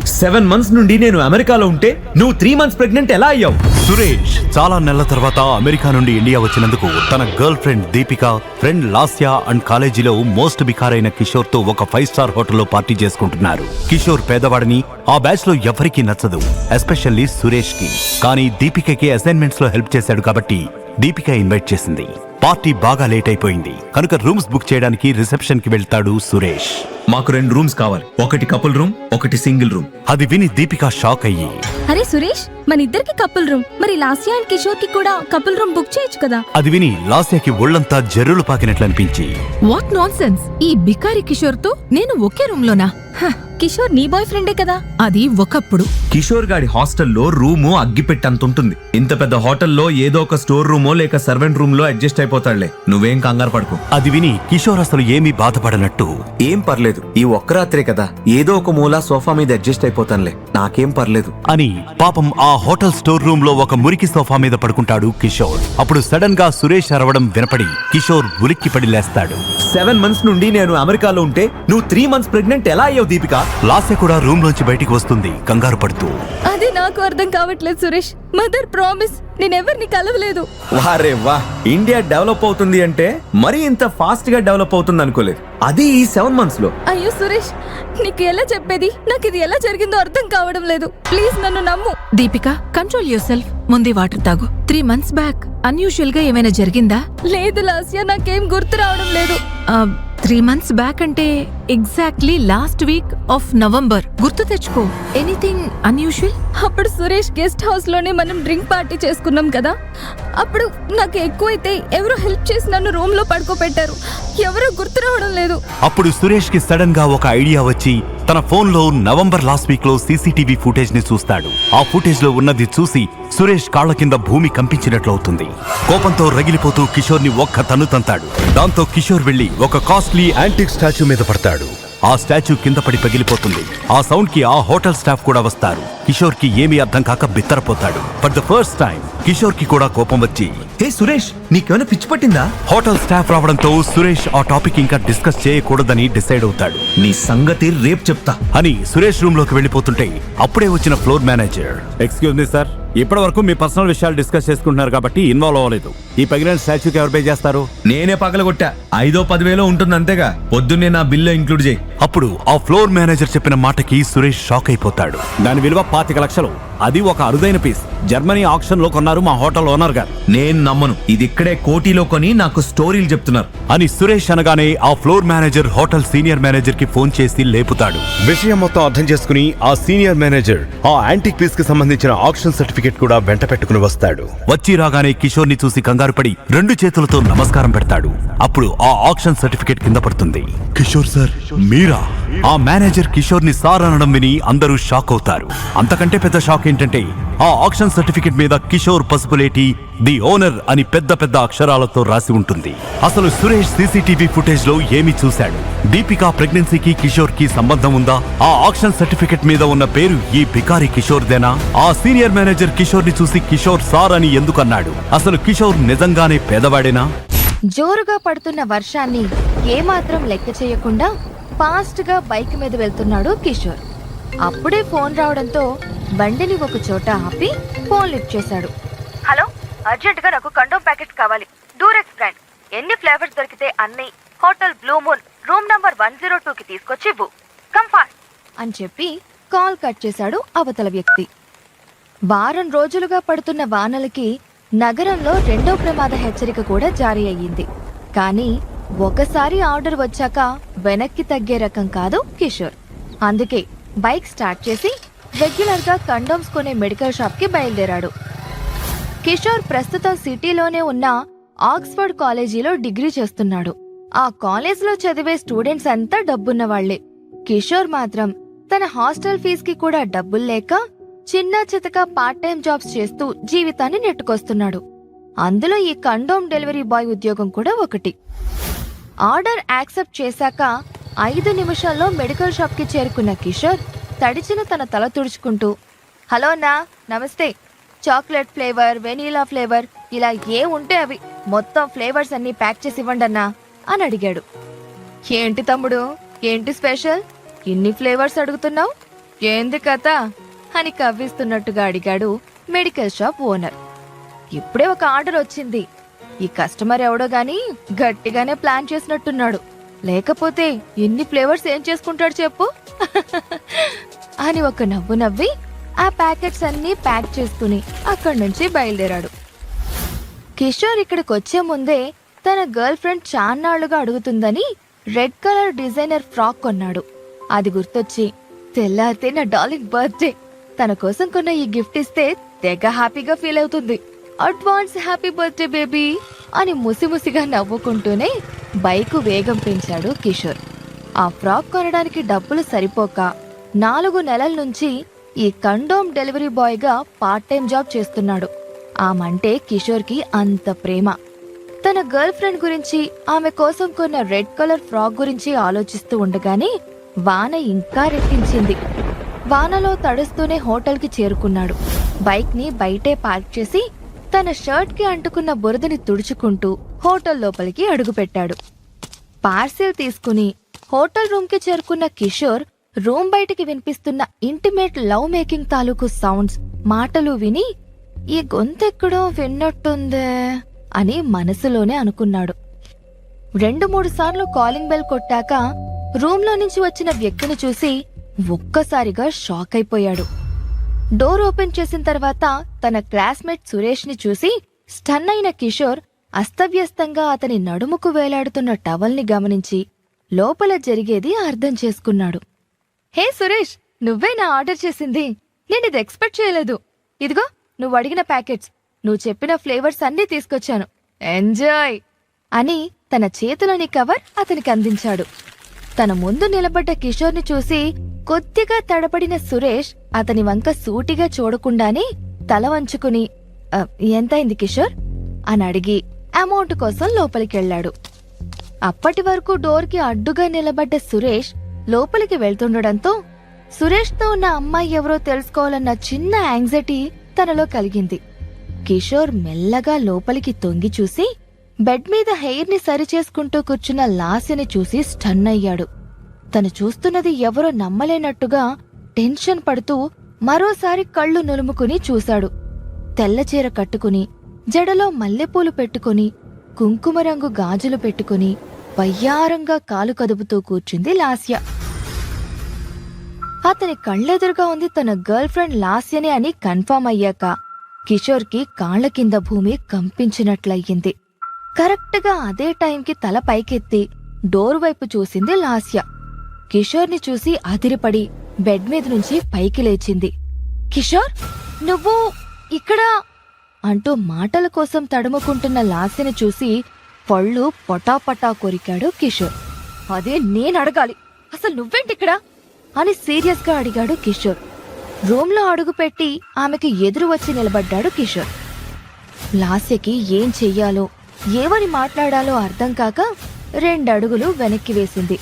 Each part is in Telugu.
7 months నుండి నేను అమెరికాలో ఉంటే నువ్వు 3 months ప్రెగ్నెంట్ ఎలా అయ్యావు? సురేష్ చాలా నెలల తర్వాత అమెరికా నుండి ఇండియా వచ్చినందుకు తన girl friend Deepika, friend Lasya and కాలేజీలో మోస్ట్ బికారైన కిషోర్ తో ఒక 5-star హోటల్లో పార్టీ చేసుకుంటున్నారు. కిషోర్ పేదవాడని ఆ బ్యాచ్ లో ఎవరికీ నచ్చదు, ఎస్పెషల్లీ సురేష్ కి. కానీ దీపికకి అసైన్మెంట్స్ లో హెల్ప్ చేశాడు కాబట్టి దీపిక ఇన్వైట్ చేసింది. పార్టీ బాగా లేట్ అయిపోయింది కనుక రూమ్స్ బుక్ చేయడానికి రిసెప్షన్ కి వెళ్తాడు సురేష్. మాకు 2 rooms కావాలి, ఒకటి కపుల్ రూమ్, ఒకటి సింగిల్ రూమ్. అది విని దీపిక షాక్ అయ్యి, అరే సురేష్, మన ఇద్దరికి కపుల్ రూమ్, మరి లాస్యా అండ్ కిషోర్ కి కూడా కపుల్ రూమ్ బుక్ చేయొచ్చు కదా? అది విని లాస్యాకి ఒళ్ళంతా జర్రులు పాకినట్లు అనిపించి, వాట్ నాన్ సెన్స్, ఈ బికారి కిషోర్ తో నేను ఒకే రూమ్ లోనా? కిషోర్ నీ బాయ్ ఫ్రెండే కదా? అది ఒకప్పుడు. కిషోర్ గాడి హాస్టల్లో రూము అగ్గిపెట్టంత ఉంటుంది. ఇంత పెద్ద హోటల్లో ఏదో ఒక స్టోర్ రూమో లేక సర్వెంట్ రూమ్ లో అడ్జస్ట్ అయిపోతాడులే, నువ్వేం కంగారు పడుకో. అది విని కిషోర్ అసలు ఏమీ బాధపడనట్టు, ఏం పర్లేదు, ఈ ఒక్క రాత్రే కదా, ఏదో ఒక మూల సోఫా మీద అడ్జస్ట్ అయిపోతానులే, నాకేం పర్లేదు అని పాపం ఆ హోటల్ స్టోర్ రూమ్ లో ఒక మురికి సోఫా మీద పడుకుంటాడు కిషోర్. అప్పుడు సడన్ గా సురేష్ అరవడం వినపడి కిషోర్ ఉలిక్కిపడి లేస్తాడు. 7 months నుండి నేను అమెరికాలో ఉంటే నువ్వు 3 months ప్రెగ్నెంట్ ఎలా అయ్యావు దీపిక? లాస్య కూడా రూమ్ లోంచి బయటికి వస్తుంది కంగారు పడుతూ. అది నాకు అర్థం కావట్లేదు సురేష్. మదర్ ప్రామిస్, నేనెవరిని కలవలేదు. వారే వా, ఇండియా డెవలప్ అవుతుంది అంటే మరీ ఇంత ఫాస్ట్ గా డెవలప్ అవుతుంది అనుకోలేదు, అది ఈ 7 months లో. అయ్యో సురేష్, నీకు ఎలా చెప్పేది? నాకు ఇది ఎలా జరిగిందో అర్థం కావడం లేదు. ప్లీజ్ నన్ను నమ్ము. Deepika, control your self. ముందే వాటర్ తాగు. 3 months బ్యాక్ అన్యూజువల్ గా ఏమైనా జరిగిందా? లేదు లాస్యా, నాకేం గుర్తు రావడం లేదు. 3 months బ్యాక్ అంటే exactly last week off November. గుర్తు తెచ్చుకో. Anything unusual? అప్పుడు సురేష్ గెస్ట్ హౌస్ లోనే మనం డ్రింక్ పార్టీ చేసుకున్నాం కదా, అప్పుడు నాకు ఎక్కువైతే ఎవరో హెల్ప్ చేసి నన్ను రూమ్ లో పడుకోబెట్టారు. ఎవరో గుర్తు రావడం లేదు. అప్పుడు సురేష్ కి సడన్ గా ఒక ఐడియా వచ్చి తన ఫోన్ లో నవంబర్ లాస్ట్ వీక్ లో సీసీటీవీ ఫుటేజ్ ని చూస్తాడు. ఆ ఫుటేజ్ లో ఉన్నది చూసి సురేష్ కాళ్ల కింద భూమి కంపించినట్లవుతుంది. కోపంతో రగిలిపోతూ కిషోర్ ని ఒక్క తన్ను తంతాడు. దాంతో కిషోర్ వెళ్లి ఒక కాస్ట్లీ యాంటిక్ స్టాచ్యూ మీద పడతాడు. ఆ స్టాచ్యూ కింద పడి పగిలిపోతుంది. ఆ సౌండ్ కి ఆ హోటల్ స్టాఫ్ కూడా వస్తారు. కిషోర్ కి ఏమీ అర్థం కాక బిత్తరపోతాడు. For the first time Kishore కి కూడా కోపం వచ్చి, హే సురేష్, నీకేమైనా పిచ్చి పట్టిందా? హోటల్ స్టాఫ్ రావడంతో సురేష్ ఆ టాపిక్ ఇంకా డిస్కస్ చేయకూడదని డిసైడ్ అవుతాడు. నీ సంగతి రేపు చెప్తా అని సురేష్ రూమ్ లోకి వెళ్లిపోతుంటే అప్పుడే వచ్చిన floor manager, excuse me sir, ఇప్పటి వరకు మీ పర్సనల్ విషయాలు డిస్కస్ చేసుకుంటున్నారు కాబట్టి ఇన్వాల్వ్ అవ్వలేదు. ఈ పగిలిన స్టాచ్యూకి ఎవరు పే చేస్తారు? నేనే పగలగొట్టా, 5,000-10,000 ఉంటుంది అంతేగా, పొద్దున్నే నా బిల్లు ఇంక్లూడ్ చేయి. అప్పుడు ఆ ఫ్లోర్ మేనేజర్ చెప్పిన మాటకి సురేష్ షాక్ అయిపోతాడు. దాని విలువ 25 లక్షలు. అది ఒక అరుదైన పీస్. జర్మనీ ఆక్షన్ లో కొన్నారు మా హోటల్ ఓనర్ గారు. నేను నమ్మను, ఇది ఇక్కడే కోటిలో కొని నాకు స్టోరీలు చెప్తున్నారు అని సురేష్ అనగానే ఆ floor manager hotel senior manager కి ఫోన్ చేసి లేపుతాడు. విషయం మొత్తం అర్థం చేసుకుని ఆ సీనియర్ మేనేజర్ ఆ యాంటిక్ పీస్ కి సంబంధించిన ఆక్షన్ సర్టిఫికేట్ కూడా వెంట పెట్టుకుని వస్తాడు. వచ్చి రాగానే కిషోర్ ని చూసి కంగారు పడి 2 చేతులతో నమస్కారం పెడతాడు. అప్పుడు ఆ ఆక్షన్ సర్టిఫికేట్ కింద పడుతుంది. కిషోర్ సార్, మీరా? ఆ మేనేజర్ కిషోర్ ని సార్ అనడం విని అందరూ షాక్ అవుతారు. అంతకంటే పెద్ద షాక్ ఏంటంటే ఆ ఆక్షన్ సర్టిఫికేట్ మీద కిషోర్ పసుపులేటి ది ఓనర్ అని పెద్ద పెద్ద అక్షరాలతో రాసి ఉంటుంది. అసలు సురేష్ సీసీటీవీ ఫుటేజ్ లో ఏమి చూశాడు? దీపిక ప్రెగ్నెన్సీకి కిషోర్ కి సంబంధం ఉందా? ఆ ఆక్షన్ సర్టిఫికేట్ మీద ఉన్న పేరు ఈ బికారి కిషోర్ దేనా? ఆ సీనియర్ మేనేజర్ కిషోర్ ని చూసి కిషోర్ సార్ అని ఎందుకన్నాడు? అసలు కిషోర్ నిజంగానే పేదవాడేనా? జోరుగా పడుతున్న వర్షాన్ని ఏమాత్రం లెక్క చేయకుండా ఫాస్ట్ గా బైక్ మీద వెళ్తున్నాడు కిషోర్. అప్పుడే ఫోన్ రావడంతో బండిని ఒక చోట ఆపి ఫోన్ లిఫ్ట్ చేశాడు. హలో, అర్జెంట్ గా నాకు కండోమ్ ప్యాకెట్ కావాలి. డూరెక్స్ బ్రాండ్, ఎన్ని ఫ్లేవర్స్ దొరికితే అన్ని hotel blue moon room number 102కి తీసుకొచ్చి ఇవ్వు. కమ్ ఫాస్ట్ అని చెప్పి కాల్ కట్ చేశాడు అవతల వ్యక్తి. వారం రోజులుగా పడుతున్న వానలకి నగరంలో 2వ ప్రమాద హెచ్చరిక కూడా జారీ అయ్యింది. కానీ ఒకసారి ఆర్డర్ వచ్చాక వెనక్కి తగ్గే రకం కాదు కిషోర్. అందుకే బైక్ స్టార్ట్ చేసి రెగ్యులర్ గా కండోమ్స్ కొనే మెడికల్ షాప్ కి బయలుదేరాడు. కిషోర్ ప్రస్తుతం సిటీలోనే ఉన్న ఆక్స్ఫర్డ్ కాలేజీలో డిగ్రీ చేస్తున్నాడు. ఆ కాలేజ్ లో చదివే స్టూడెంట్స్ అంతా డబ్బున్న వాళ్లే. కిషోర్ మాత్రం తన హాస్టల్ ఫీజుకి కూడా డబ్బులు లేక చిన్న చితక పార్ట్ టైం జాబ్స్ చేస్తూ జీవితాన్ని నెట్టుకొస్తున్నాడు. అందులో ఈ కండోమ్ డెలివరీ బాయ్ ఉద్యోగం కూడా ఒకటి. ఆర్డర్ యాక్సెప్ట్ చేశాక 5 నిమిషాల్లో మెడికల్ షాప్ కి చేరుకున్న కిషోర్ తడిచిన తన తల తుడుచుకుంటూ, హలో అన్నా, నమస్తే, చాక్లెట్ ఫ్లేవర్, వెనీలా ఫ్లేవర్, ఇలా ఏ ఉంటే అవి మొత్తం ఫ్లేవర్స్ అన్ని ప్యాక్ చేసి ఇవ్వండి అన్నా అని అడిగాడు. ఏంటి తమ్ముడు, ఏంటి స్పెషల్, ఇన్ని ఫ్లేవర్స్ అడుగుతున్నావు? ఏంది కథ అని కవ్విస్తున్నట్టుగా అడిగాడు మెడికల్ షాప్ ఓనర్. ఇప్పుడే ఒక ఆర్డర్ వచ్చింది. ఈ కస్టమర్ ఎవడో గాని గట్టిగానే ప్లాన్ చేసినట్టున్నాడు. లేకపోతే ఎన్ని ఫ్లేవర్స్ ఏం చేసుకుంటాడు చెప్పు అని ఒక నవ్వు నవ్వి ఆ ప్యాకెట్స్ అన్నీ ప్యాక్ చేసుకుని అక్కడి నుంచి బయలుదేరాడు. కిషోర్ ఇక్కడికి వచ్చే ముందే తన గర్ల్ ఫ్రెండ్ చాన్నాళ్లుగా అడుగుతుందని రెడ్ కలర్ డిజైనర్ ఫ్రాక్ కొన్నాడు. అది గుర్తొచ్చి తెల్లారితే నా డార్లింగ్ బర్త్డే, తన కోసం కొన్న ఈ గిఫ్ట్ ఇస్తే తెగ హ్యాపీగా ఫీల్ అవుతుంది. అడ్వాన్స్ హ్యాపీ బర్త్డే బేబీ అని ముసిముసిగా నవ్వుకుంటూనే బైకు వేగం పెంచాడు కిషోర్. ఆ ఫ్రాక్ కొనడానికి డబ్బులు సరిపోక 4 నెలల నుంచి ఈ కండోమ్ డెలివరీ బాయ్గా పార్ట్ టైం జాబ్ చేస్తున్నాడు. ఆమంటే కిషోర్కి అంత ప్రేమ. తన గర్ల్ ఫ్రెండ్ గురించి, ఆమె కోసం కొన్న రెడ్ కలర్ ఫ్రాక్ గురించి ఆలోచిస్తూ ఉండగానే వాన ఇంకా రెట్టించింది. వానలో తడుస్తూనే హోటల్కి చేరుకున్నాడు. బైక్ ని బయటే పార్క్ చేసి తన షర్ట్ కి అంటుకున్న బురదని తుడుచుకుంటూ హోటల్ లోపలికి అడుగుపెట్టాడు. పార్సిల్ తీసుకుని హోటల్ రూమ్ కి చేరుకున్న కిషోర్ రూమ్ బయటికి వినిపిస్తున్న ఇంటిమేట్ లవ్ మేకింగ్ తాలూకు సౌండ్స్, మాటలు విని ఈ గొంతెక్కడో విన్నట్టుందే అని మనసులోనే అనుకున్నాడు. 2-3 సార్లు కాలింగ్ బెల్ కొట్టాక రూమ్ లో నుంచి వచ్చిన వ్యక్తిని చూసి ఒక్కసారిగా షాక్ అయిపోయాడు. డోర్ ఓపెన్ చేసిన తర్వాత తన క్లాస్మేట్ సురేష్ ని చూసి స్టన్ అయిన కిషోర్ అస్తవ్యస్తంగా అతని నడుముకు వేలాడుతున్న టవల్ని గమనించి లోపల జరిగేది అర్థం చేసుకున్నాడు. హే సురేష్, నువ్వేనా ఆర్డర్ చేసింది? నేనిది ఎక్స్పెక్ట్ చేయలేదు. ఇదిగో నువ్వు అడిగిన ప్యాకెట్స్, నువ్వు చెప్పిన ఫ్లేవర్స్ అన్నీ తీసుకొచ్చాను. ఎంజాయ్ అని తన చేతిలోని కవర్ అతనికి అందించాడు. తన ముందు నిలబడ్డ కిషోర్ని చూసి కొద్దిగా తడబడిన సురేష్ అతని వంక సూటిగా చూడకుండానే తల వంచుకుని ఎంతైంది కిషోర్ అని అడిగి అమౌంట్ కోసం లోపలికెళ్లాడు. అప్పటి వరకు డోర్కి అడ్డుగా నిలబడ్డ సురేష్ లోపలికి వెళ్తుండడంతో సురేష్తో ఉన్న అమ్మాయి ఎవరో తెలుసుకోవాలన్న చిన్న యాంగ్జైటీ తనలో కలిగింది. కిషోర్ మెల్లగా లోపలికి తొంగి చూసి బెడ్ మీద హెయిర్ ని సరిచేసుకుంటూ కూర్చున్న లాస్యని చూసి స్టన్ అయ్యాడు. తను చూస్తున్నది ఎవరో నమ్మలేనట్టుగా టెన్షన్ పడుతూ మరోసారి కళ్ళు నులుముకుని చూశాడు. తెల్లచీర కట్టుకుని, జడలో మల్లెపూలు పెట్టుకుని, కుంకుమ రంగు గాజులు పెట్టుకుని వయ్యారంగా కాలు కదుపుతూ కూర్చుంది లాస్య. అతని కళ్ళెదురుగా ఉంది తన గర్ల్ ఫ్రెండ్ లాస్యనే అని కన్ఫర్మ్ అయ్యాక కిషోర్కి కాళ్ల కింద భూమి కంపించినట్లయింది. కరెక్ట్గా అదే టైంకి తల పైకెత్తి డోర్ వైపు చూసింది లాస్య. కిషోర్ని చూసి అదిరిపడి బెడ్ మీద నుంచి పైకి లేచింది. కిషోర్, నువ్వు ఇక్కడ అంటూ మాటల కోసం తడుముకుంటున్న లాస్యని చూసి పళ్ళు పటాపటా కొరికాడు కిషోర్. అదే నేనడగాలి, అసలు నువ్వేంటిక్కడ అని సీరియస్ గా అడిగాడు కిషోర్. రూమ్ లో అడుగుపెట్టి ఆమెకి ఎదురు వచ్చి నిలబడ్డాడు కిషోర్. లాస్యకి ఏం చెయ్యాలో, ఏమని మాట్లాడాలో అర్థం కాక 2 అడుగులు వెనక్కి వేసింది.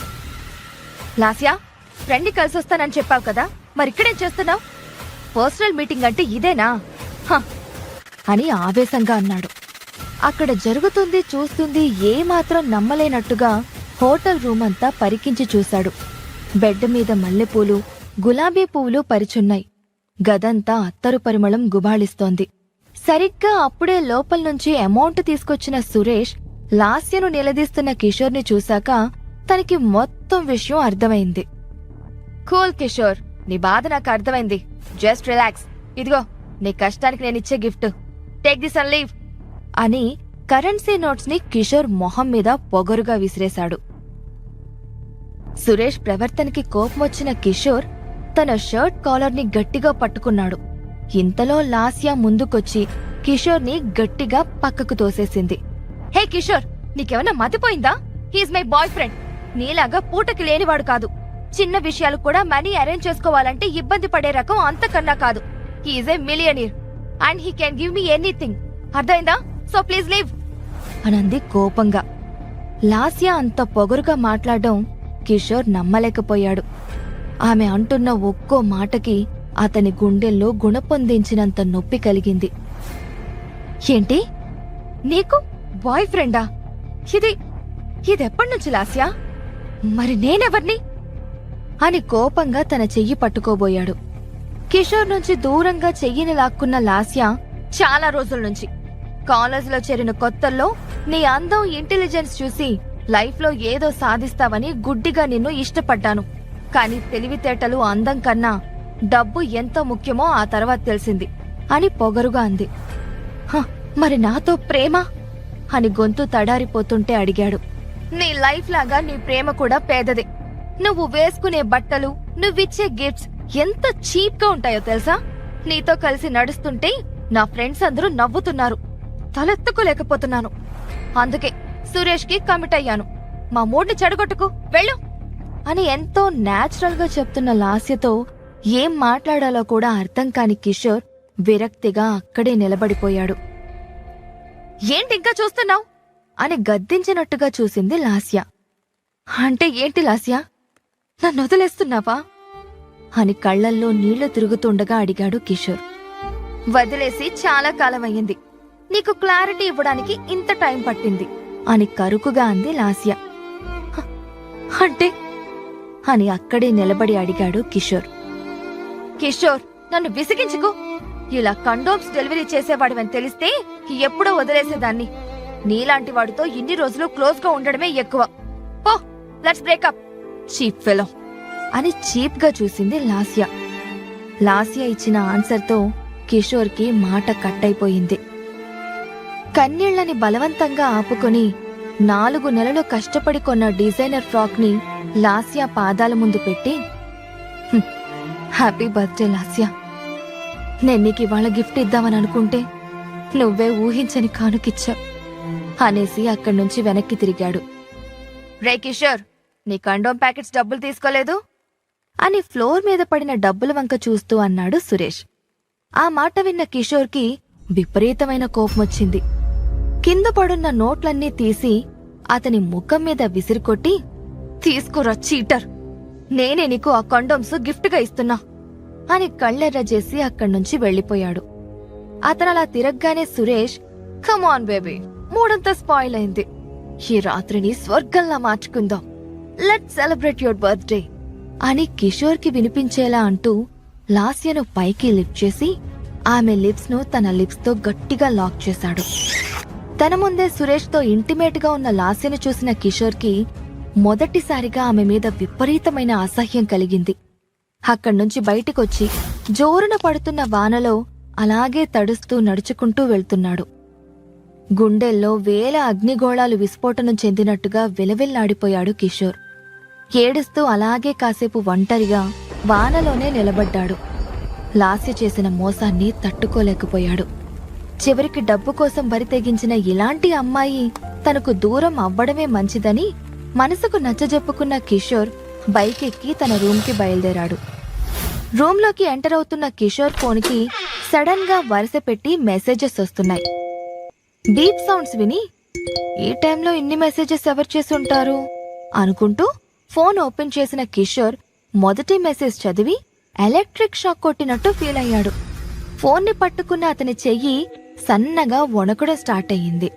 లాస్యా, ఫ్రెండ్ని కలిసొస్తానని చెప్పావు కదా, మరిక్కడేం చేస్తున్నావు? పర్సనల్ మీటింగ్ అంటే ఇదేనా అని ఆవేశంగా అన్నాడు. అక్కడ జరుగుతుంది చూస్తుంది ఏమాత్రం నమ్మలేనట్టుగా హోటల్ రూమ్ అంతా పరికించి చూశాడు. బెడ్ మీద మల్లెపూలు, గులాబీ పువ్వులు పరిచున్నాయి. గదంతా అత్తరు పరిమళం గుబాళిస్తోంది. సరిగ్గా అప్పుడే లోపల్నుంచి అమౌంట్ తీసుకొచ్చిన సురేష్ లాస్యను నిలదీస్తున్న కిషోర్ని చూశాక తనకి మొత్తం విషయం అర్థమైంది. కూల్ కిషోర్, నీ బాధ నాకు అర్థమైంది. Just relax. ఇదిగో నీ కష్టానికి నేనిచ్చే gift. Take this and leave అని కరెన్సీ నోట్స్ ని కిషోర్ మొహం మీద పొగరుగా విసిరేశాడు. సురేష్ ప్రవర్తనకి కోపమొచ్చిన కిషోర్ తన షర్ట్ కాలర్ ని గట్టిగా పట్టుకున్నాడు. ఇంతలో లాస్య ముందుకొచ్చి కిషోర్ ని గట్టిగా పక్కకు తోసేసింది. హే కిషోర్, నీకేమన్నా మతిపోయిందా? He is my boy friend. నీలాగా పూటకి లేనివాడు కాదు. చిన్న విషయాలు కూడా మనీ అరేంజ్ చేసుకోవాలంటే ఇబ్బంది పడే రకం అంతకన్నా కాదు. He's a millionaire and he can give me anything. అర్థమైందా? సో ప్లీజ్ లీవ్ అనంది కోపంగా. లాస్య అంత పొగరుగా మాట్లాడడం కిషోర్ నమ్మలేకపోయాడు. ఆమె అంటున్న ఒక్కో మాటకి అతని గుండెల్లో గుణపొందించినంత నొప్పి కలిగింది. ఏంటి, నీకు బాయ్ ఫ్రెండా? ఇదెప్పటినుంచి లాస్యా? మరి నేనెవర్ని? అని కోపంగా తన చెయ్యి పట్టుకోబోయాడు. కిషోర్ నుంచి దూరంగా చెయ్యిని లాక్కున్న లాస్య, చాలా రోజుల నుంచి కాలేజీలో చేరిన కొత్తల్లో నీ అందం, ఇంటెలిజెన్స్ చూసి లైఫ్లో ఏదో సాధిస్తావని గుడ్డిగా నిన్ను ఇష్టపడ్డాను. కాని తెలివితేటలు, అందం కన్నా డబ్బు ఎంత ముఖ్యమో ఆ తర్వాత తెలిసింది అని పొగరుగా అంది. "హ, మరి నాతో ప్రేమ?" అని గొంతు తడారిపోతుంటే అడిగాడు. "నీ లైఫ్ లాగా నీ ప్రేమ కూడా పేదదే. నువ్వు వేసుకునే బట్టలు, నువ్విచ్చే గిఫ్ట్స్ ఎంత చీప్ గా ఉంటాయో తెలుసా? నీతో కలిసి నడుస్తుంటే నా ఫ్రెండ్స్ అందరూ నవ్వుతున్నారు. తలెత్తుకోలేకపోతున్నాను. అందుకే సురేష్ కి కమిట్ అయ్యాను. మా మూడ్ని చెడగొట్టుకు, వెళ్ళు" అని ఎంతో నేచురల్ గా చెప్తున్న లాస్యతో ఏం మాట్లాడాలో కూడా అర్థం కాని కిషోర్ విరక్తిగా అక్కడే నిలబడిపోయాడు. "ఏంటి ఇంకా చూస్తున్నావ్?" అని గద్దించినట్టుగా చూసింది లాస్య. "అంటే ఏంటి లాస్య, నన్ను వదిలేస్తున్నావా?" అని కళ్లల్లో నీళ్లు తిరుగుతుండగా అడిగాడు కిషోర్. "వదిలేసి చాలా కాలమయ్యింది. నీకు క్లారిటీ ఇవ్వడానికి ఇంత టైం పట్టింది" అని కరుకుగా అంది లాస్య. "హ, అంటే?" అని అక్కడే నిలబడి అడిగాడు కిషోర్. "కిషోర్, నన్ను విసిగించుకో. ఇలా కండోమ్స్ డెలివరీ చేసేవాడివని తెలిస్తే ఎప్పుడో వదిలేసేదాన్ని. నీలాంటి వాడితో ఇన్ని రోజులు క్లోజ్ గా ఉండడమే ఎక్కువ. పో, లెట్స్ బ్రేకప్, చీప్ ఫెలో" అని చీప్ గా చూసింది లాస్య. లాస్య ఇచ్చిన ఆన్సర్తో కిషోర్ కి మాట కట్టయిపోయింది. కన్నీళ్లని బలవంతంగా ఆపుకొని 4 నెలలు కష్టపడి కొన్న డిజైనర్ ఫ్రాక్ ని లాస్య పాదాల ముందు పెట్టి, "హ్యాపీ బర్త్డే లాస్య. నేను నీకు ఇవాళ గిఫ్ట్ ఇద్దామని అనుకుంటే నువ్వే ఊహించని కానుకిచ్చావు" అనేసి అక్కడి నుంచి వెనక్కి తిరిగాడు. "రే కిషోర్, నీ కండోమ్ ప్యాకెట్స్ డబ్బులు తీసుకోలేదు?" అని ఫ్లోర్ మీద పడిన డబ్బుల వంక చూస్తూ అన్నాడు సురేష్. ఆ మాట విన్న కిషోర్కి విపరీతమైన కోపమొచ్చింది. కింద పడున్న నోట్లన్నీ తీసి అతని ముఖం మీద విసిరికొట్టి, "తీసుకురా చీటర్, నేనే నీకు ఆ కండోమ్స్ గిఫ్ట్గా ఇస్తున్నా" అని కళ్ళెర్ర చేసి అక్కడ్నుంచి వెళ్లిపోయాడు. అతనలా తిరగ్గానే సురేష్, "కమాన్ బేబీ, మూడంతా స్పాయిల్ అయింది. ఈ రాత్రిని స్వర్గంలా మార్చుకుందాం. లెట్స్ సెలబ్రేట్ యువర్ బర్త్డే" అని కిషోర్కి వినిపించేలా అంటూ లాస్యను పైకి లిఫ్ట్ చేసి ఆమె లిప్స్ ను తన లిప్స్ తో గట్టిగా లాక్ చేశాడు. తన ముందే సురేష్ తో ఇంటిమేట్ గా ఉన్న లాస్యను చూసిన కిషోర్ కి మొదటిసారిగా ఆమె మీద విపరీతమైన అసహ్యం కలిగింది. అక్కడ్నుంచి బయటికొచ్చి జోరున పడుతున్న వానలో అలాగే తడుస్తూ నడుచుకుంటూ వెళ్తున్నాడు. గుండెల్లో వేల అగ్నిగోళాలు విస్ఫోటనం చెందినట్టుగా విలవిల్లాడిపోయాడు కిషోర్. ఏడుస్తూ అలాగే కాసేపు ఒంటరిగా వానలోనే నిలబడ్డాడు. లాస్య చేసిన మోసాన్ని తట్టుకోలేకపోయాడు. చివరికి డబ్బు కోసం బరితెగించిన ఇలాంటి అమ్మాయి తనకు దూరం అవ్వడమే మంచిదని మనసుకు నచ్చజెప్పుకున్న కిషోర్ బైక్ ఎక్కి తన రూమ్కి బయలుదేరాడు. రూమ్లోకి ఎంటర్ అవుతున్న కిషోర్ ఫోన్కి సడన్ గా వరుస పెట్టి మెసేజెస్ వస్తున్నాయి. బీప్ సౌండ్స్ విని ఈ టైంలో ఇన్ని మెసేజెస్ ఎవరు చేసి ఉంటారు అనుకుంటూ ఫోన్ ఓపెన్ చేసిన కిషోర్ మొదటి మెసేజ్ చదివి ఎలక్ట్రిక్ షాక్ కొట్టినట్టు ఫీల్ అయ్యాడు. ఫోన్ని పట్టుకున్న అతని చెయ్యి సన్నగా వణకడం స్టార్ట్ అయ్యింది.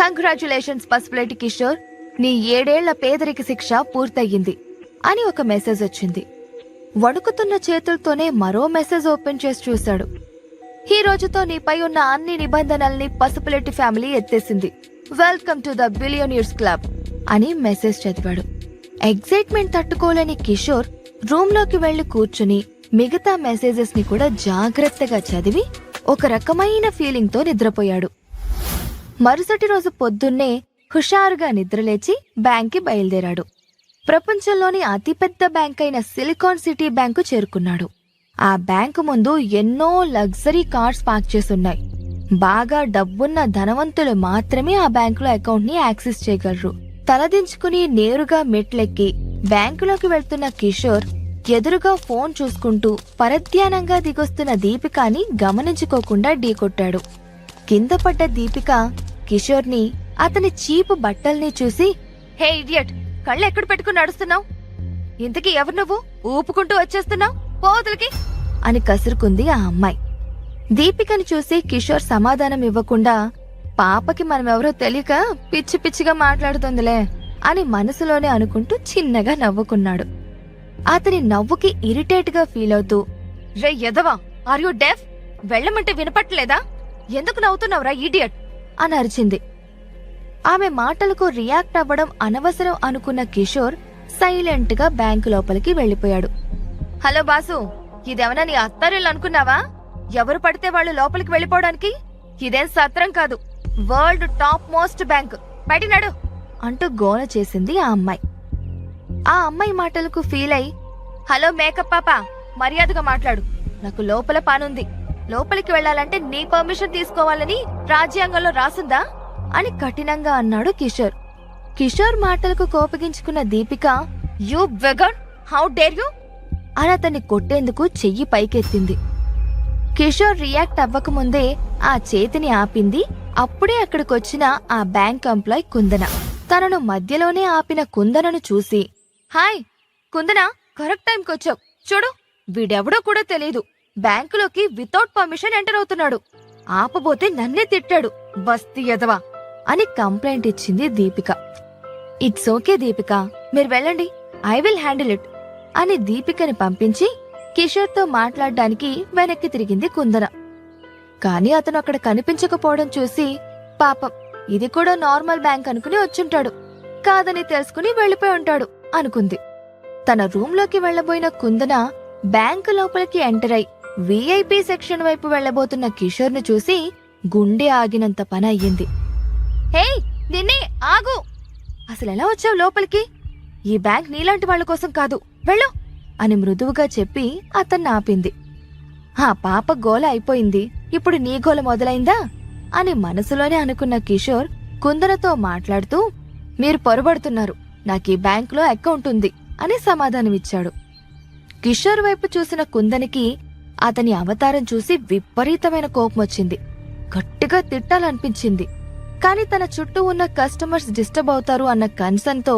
"కంగ్రాచ్యులేషన్స్ పసుపులేటి కిషోర్, నీ 7 ఏళ్ల పేదరిక శిక్ష పూర్తయింది" అని ఒక మెసేజ్ వచ్చింది. వణుకుతున్న చేతులతోనే మరో మెసేజ్ ఓపెన్ చేసి చూశాడు. "ఈ రోజుతో నీపై ఉన్న అన్ని నిబంధనల్ని పసుపులేటి ఫ్యామిలీ ఎత్తేసింది. Welcome to the billionaires club" అని మెసేజ్ చదివాడు. ఎగ్జైట్మెంట్ తట్టుకోలేని కిషోర్ రూమ్లోకి వెళ్లి కూర్చుని మిగతా మెసేజెస్ ని కూడా జాగ్రత్తగా చదివి ఒక రకమైన ఫీలింగ్ తో నిద్రపోయాడు. మరుసటి రోజు పొద్దున్నే హుషారుగా నిద్రలేచి బ్యాంక్కి బయలుదేరాడు. ప్రపంచంలోని అతిపెద్ద బ్యాంక్ అయిన సిలికాన్ సిటీ బ్యాంకు చేరుకున్నాడు. ఆ బ్యాంకు ముందు ఎన్నో లగ్జరీ కార్స్ పార్క్ చేసున్నాయి. బాగా డబ్బున్న ధనవంతులు మాత్రమే ఆ బ్యాంకులో అకౌంట్ ని యాక్సెస్ చేయగలరు. తలదించుకుని నేరుగా మెట్లెక్కి బ్యాంకులోకి వెళ్తున్న కిషోర్ ఎదురుగా ఫోన్ చూసుకుంటూ పరధ్యానంగా దిగొస్తున్న దీపికాని గమనించుకోకుండా ఢీకొట్టాడు. కింద పడ్డ దీపిక కిషోర్ని, అతని చీపు బట్టల్ని చూసి, "హే ఇడియట్, కళ్ళు ఎక్కడ పెట్టుకుని నడుస్తున్నావు? ఇంతకీ ఎవరు నువ్వు? ఊపుకుంటూ వచ్చేస్తున్నావు, పోవతలకి" అని కసురుకుంది ఆ అమ్మాయి. దీపికని చూసి కిషోర్ సమాధానం ఇవ్వకుండా, "పాపకి మనమెవరో తెలియక పిచ్చి పిచ్చిగా మాట్లాడుతుందిలే" అని మనసులోనే అనుకుంటూ చిన్నగా నవ్వుకున్నాడు. అతని నవ్వుకి ఇరిటేట్ గా ఫీల్ అవుతూ, రే ఎదవా, ఆర్ యు డెఫ్? వెళ్ళమంటే వినపట్లేదా? ఎందుకు నవ్వుతున్నావురా ఈడియట్ అని అరిచింది. ఆమె మాటలకు రియాక్ట్ అవ్వడం అనవసరం అనుకున్న కిషోర్ సైలెంట్ గా బ్యాంకు లోపలికి వెళ్లిపోయాడు. హలో బాసు, ఇదేమన్నా నీ అత్తారిల్లు అనుకున్నావా? ఎవరు పడితే వాళ్ళు లోపలికి వెళ్లిపోవడానికి? ఇదేం సత్రం కాదు, వరల్డ్ టాప్ మోస్ట్ బ్యాంక్, బయటినాడు అంటూ గోల చేసింది ఆ అమ్మాయి. ఆ అమ్మాయి మాటలకు ఫీల్ అయి, హలో మేకప్ పాప, మర్యాదగా మాట్లాడు, నాకు లోపల పనుంది, లోపలికి వెళ్లాలంటే నీ పర్మిషన్ తీసుకోవాలని రాజ్యాంగంలో రాసుందా అని కఠినంగా అన్నాడు కిషోర్. కిషోర్ మాటలకు కోపగించుకున్న Deepika, you beggar, how dare you అని అతన్ని కొట్టేందుకు చెయ్యి పైకెత్తింది. కిషోర్ రియాక్ట్ అవ్వకముందే ఆ చేతిని ఆపింది. అప్పుడే అక్కడికొచ్చిన ఆ బ్యాంక్ ఎంప్లాయ్ కుందన. తనను మధ్యలోనే ఆపిన కుందనను చూసి, హాయ్ కుందన, కరెక్ట్ టైంకొచ్చావు. చూడు, వీడెవడో కూడా తెలీదు, బ్యాంకులోకి వితౌట్ పర్మిషన్ ఎంటర్ అవుతున్నాడు. ఆపబోతే నన్నే తిట్టాడు, బస్తీ ఎదవా అని కంప్లైంట్ ఇచ్చింది దీపిక. ఇట్స్ ఓకే దీపిక, మీరు వెళ్ళండి, ఐ విల్ హ్యాండిల్ ఇట్ అని దీపికని పంపించి కిషోర్తో మాట్లాడడానికి వెనక్కి తిరిగింది కుందన. కాని అతను అక్కడ కనిపించకపోవడం చూసి, పాపం ఇది కూడా నార్మల్ బ్యాంక్ అనుకుని వచ్చుంటాడు, కాదని తెలుసుకుని వెళ్లిపోయి ఉంటాడు అనుకుంది. తన రూంలోకి వెళ్లబోయిన కుందన బ్యాంకు లోపలికి ఎంటర్ అయి విఐపి సెక్షన్ వైపు వెళ్లబోతున్న కిషోర్ను చూసి గుండె ఆగినంత పని అయ్యింది. హే నిన్నే, ఆగు, అసలెలా వచ్చావు లోపలికి? ఈ బ్యాంక్ నీలాంటి వాళ్ల కోసం కాదు, వెళ్ళు అని మృదువుగా చెప్పి అతన్ని ఆపింది. ఆ పాప గోల అయిపోయింది, ఇప్పుడు నీ గోల మొదలైందా అని మనసులోనే అనుకున్న కిషోర్ కుందనతో మాట్లాడుతూ, మీరు పొరబడుతున్నారు, నాకీ బ్యాంకులో అకౌంట్ ఉంది అని సమాధానమిచ్చాడు. కిషోర్ వైపు చూసిన కుందనికి అతని అవతారం చూసి విపరీతమైన కోపమొచ్చింది. గట్టిగా తిట్టాలనిపించింది. కాని తన చుట్టూ ఉన్న కస్టమర్స్ డిస్టర్బ్ అవుతారు అన్న కన్సర్న్తో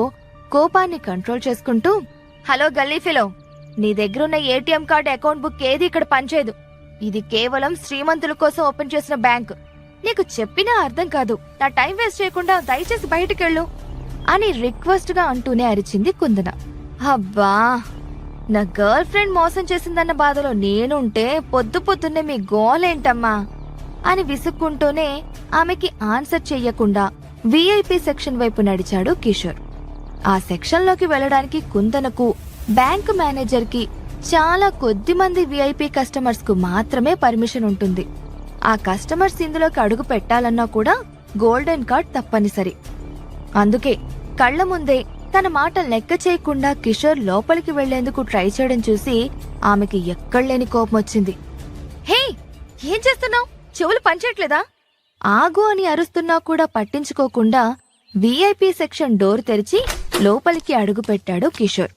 కోపాన్ని కంట్రోల్ చేసుకుంటూ, హలో గల్లీ ఫెలో, నీ దగ్గరున్న ఏటీఎం కార్డు, అకౌంట్ బుక్ ఏది ఇక్కడ పనిచేయదు. ఇది కేవలం శ్రీమంతుల కోసం ఓపెన్ చేసిన బ్యాంక్. నీకు చెప్పినా అర్థం కాదు. నా టైం వేస్ట్ చేయకుండా దయచేసి బయటికెళ్ళు అని రిక్వెస్ట్ గా అంటూనే అరిచింది కుందన. అబ్బా, నా గర్ల్ ఫ్రెండ్ మోసం చేసిందన్న బాధలో నేనుంటే పొద్దు పొద్దున్నే మీ గోలేంటమ్మా అని విసుక్కుంటూనే ఆమెకి ఆన్సర్ చెయ్యకుండా విఐపి సెక్షన్ వైపు నడిచాడు కిషోర్. ఆ సెక్షన్లోకి వెళ్లడానికి కుందనకు, బ్యాంక్ మేనేజర్ కి చాలా కొద్ది మంది విఐపి కస్టమర్స్ కు మాత్రమే పర్మిషన్ ఉంటుంది. ఆ కస్టమర్స్ ఇందులోకి అడుగు పెట్టాలన్నా కూడా గోల్డెన్ కార్డ్ తప్పనిసరి. అందుకే కళ్ల ముందే తన మాట లెక్క చేయకుండా కిషోర్ లోపలికి వెళ్లేందుకు ట్రై చేయడం చూసి ఆమెకి ఎక్కడలేని కోపమొచ్చింది. హే, ఏం చేస్తున్నావు? చెవులు పనిచేయట్లేదా? ఆగు అని అరుస్తున్నా కూడా పట్టించుకోకుండా విఐపి సెక్షన్ డోర్ తెరిచి లోపలికి అడుగుపెట్టాడు కిషోర్.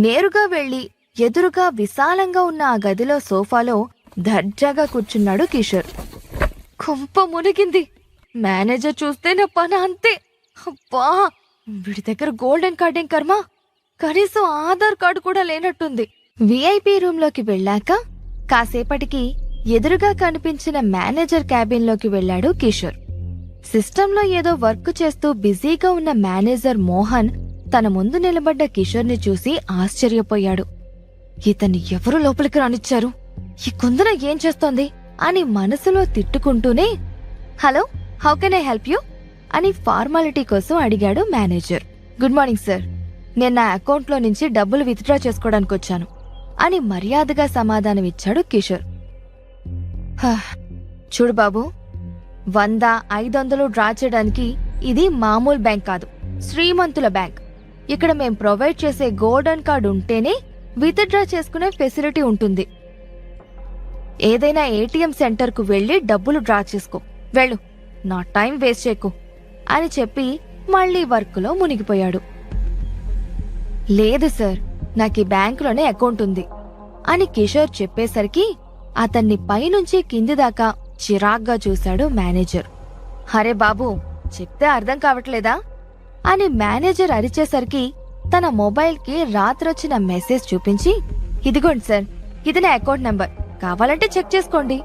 నేరుగా వెళ్లి ఎదురుగా విశాలంగా ఉన్న ఆ గదిలో సోఫాలో దర్జాగా కూర్చున్నాడు కిషోర్. కొంప మునిగింది. మేనేజర్ చూస్తే నా పని అంతే. అబ్బా, వీడి దగ్గర గోల్డెన్ కార్డ్ ఏం కర్మ, కనీసం ఆధార్ కార్డు కూడా లేనట్టుంది. విఐపి రూంలోకి వెళ్ళాక కాసేపటికి ఎదురుగా కనిపించిన మేనేజర్ క్యాబిన్లోకి వెళ్లాడు కిషోర్. సిస్టంలో ఏదో వర్క్ చేస్తూ బిజీగా ఉన్న మేనేజర్ మోహన్ తన ముందు నిలబడ్డ కిషోర్ని చూసి ఆశ్చర్యపోయాడు. ఇతన్ని ఎవరు లోపలికి రానిచ్చారు? ఈ కుందన ఏం చేస్తోంది అని మనసులో తిట్టుకుంటూనే, hello, how can I help you అని ఫార్మాలిటీ కోసం అడిగాడు మేనేజర్. గుడ్ మార్నింగ్ సార్, నేను నా అకౌంట్లో నుంచి డబ్బులు విత్డ్రా చేసుకోవడానికి వచ్చాను అని మర్యాదగా సమాధానమిచ్చాడు కిషోర్. చూడు బాబు, 100, 500 డ్రా చేయడానికి ఇది మామూలు బ్యాంక్ కాదు, శ్రీమంతుల బ్యాంక్. ఇక్కడ మేం ప్రొవైడ్ చేసే గోల్డెన్ కార్డ్ ఉంటేనే విత్డ్రా చేసుకునే ఫెసిలిటీ ఉంటుంది. ఏదైనా ఏటీఎం సెంటర్కు వెళ్లి డబ్బులు డ్రా చేసుకో, వెళ్ళు, నా టైం వేస్ట్ చేయకు అని చెప్పి మళ్లీ వర్క్లో మునిగిపోయాడు. లేదు సార్, నాకు ఈ బ్యాంకులోనే అకౌంట్ ఉంది అని కిషోర్ చెప్పేసరికి అతన్ని పైనుంచి కింది దాకా చిరాగ్గా చూశాడు మేనేజర్. హరే బాబు, చెప్తే అర్థం కావట్లేదా అని మేనేజర్ అరిచేసరికి తన మొబైల్కి రాత్రొచ్చిన మెసేజ్ చూపించి, ఇదిగోండి సార్, ఇది నా అకౌంట్ నంబర్, కావాలంటే చెక్ చేసుకోండి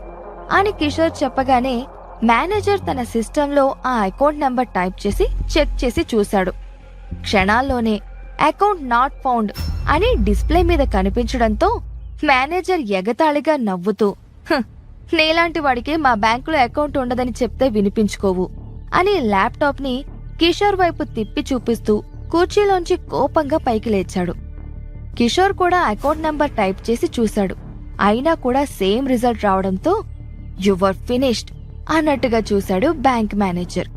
అని కిషోర్ చెప్పగానే మేనేజర్ తన సిస్టంలో ఆ అకౌంట్ నంబర్ టైప్ చేసి చెక్ చేసి చూశాడు. క్షణాల్లోనే అకౌంట్ నాట్ ఫౌండ్ అని డిస్ప్లే మీద కనిపించడంతో మేనేజర్ ఎగతాళిగా నవ్వుతూ "హ్, నీలాంటి వాడికి మా బ్యాంకులో అకౌంట్ ఉండదని చెప్తే వినిపించుకోవు అని ల్యాప్టాప్ ని కిషోర్ వైపు తిప్పి చూపిస్తూ కుర్చీలోంచి కోపంగా పైకి లేచాడు. కిషోర్ కూడా అకౌంట్ నంబర్ టైప్ చేసి చూశాడు. అయినా కూడా సేమ్ రిజల్ట్ రావడంతో యువర్ ఫినిష్డ్ అన్నట్టుగా చూశాడు బ్యాంక్ మేనేజర్.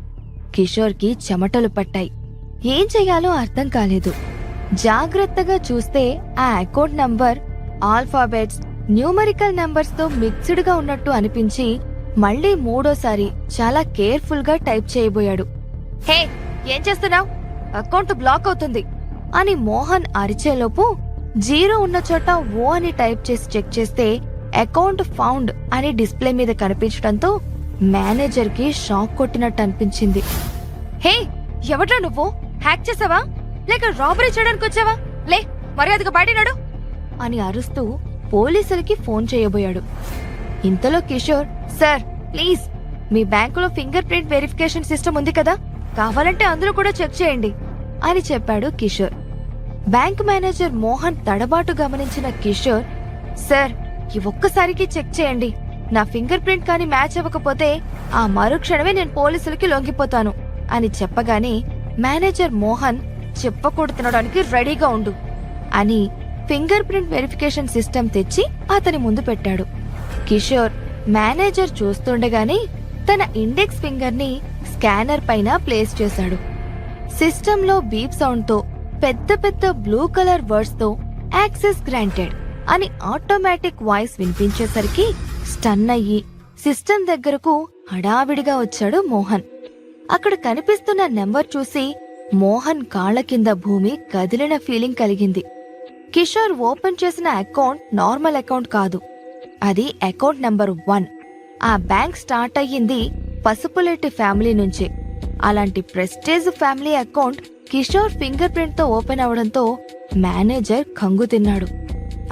కిషోర్కి చెమటలు పట్టాయి. ఏం చెయ్యాలో అర్థం కాలేదు. జాగ్రత్తగా చూస్తే ఆ account number alphabets, numerical numbers తో మిక్స్డ్ గా ఉన్నట్టు అనిపించి మళ్ళీ మూడోసారి చాలా కేర్ఫుల్ గా టైప్ చేయబోయాడు. హే, ఏం చేస్తున్నావ్? అకౌంట్ బ్లాక్ అవుతుంది అని మోహన్ అరిచేలోపు 0 ఉన్న చోట ఓ అని టైప్ చేసి చెక్ చేస్తే అకౌంట్ ఫౌండ్ అని డిస్ప్లే మీద కనిపించడంతో మేనేజర్ కి షాక్ కొట్టినట్టు అనిపించింది. హే, ఎవడ్రా నువ్వు? హ్యాక్ చేసావా లేక రాబరీ చేయడానికి వచ్చావా? లే, మర్యాదగా బయటనాడు అని అరుస్తూ పోలీసులకి ఫోన్ చేయబోయాడు. ఇంతలో కిషోర్, సార్ ప్లీజ్, మీ బ్యాంకులో ఫింగర్ ప్రింట్ వెరిఫికేషన్ సిస్టమ్ ఉంది కదా, కావాలంటే అందులో కూడా చెక్ చేయండి అని చెప్పాడు కిషోర్. బ్యాంక్ మేనేజర్ మోహన్ తడబాటు గమనించిన కిషోర్, సార్ ఈ ఒక్కసారికి చెక్ చేయండి, నా ఫింగర్ ప్రింట్ కానీ మ్యాచ్ అవ్వకపోతే ఆ మరుక్షణమే నేను పోలీసులకి లొంగిపోతాను అని చెప్పగానే మేనేజర్ మోహన్ చెప్పకూడదు తినడానికి రెడీగా ఉండు అని ఫింగర్ ప్రింట్ వెరిఫికేషన్ సిస్టమ్ తెచ్చి అతని ముందు పెట్టాడు. కిషోర్ మేనేజర్ చూస్తుండగానే తన ఇండెక్స్ ఫింగర్ ని స్కానర్ పైన ప్లేస్ చేశాడు. సిస్టంలో బీప్ సౌండ్ తో పెద్ద పెద్ద బ్లూ కలర్ వర్డ్స్ తో యాక్సెస్ గ్రాంటెడ్ అని ఆటోమేటిక్ వాయిస్ వినిపించేసరికి స్టన్ అయ్యి సిస్టమ్ దగ్గరకు హడావిడిగా వచ్చాడు మోహన్. అక్కడ కనిపిస్తున్న నెంబర్ చూసి మోహన్ కాళ్ల కింద భూమి కదిలిన ఫీలింగ్ కలిగింది. కిషోర్ ఓపెన్ చేసిన అకౌంట్ నార్మల్ అకౌంట్ కాదు, అది అకౌంట్ నెంబర్ 1. ఆ బ్యాంక్ స్టార్ట్ అయ్యింది పసుపులెట్టి ఫ్యామిలీ నుంచే. అలాంటి prestige family account Kishore finger print తో ఓపెన్ అవడంతో మేనేజర్ కంగు తిన్నాడు.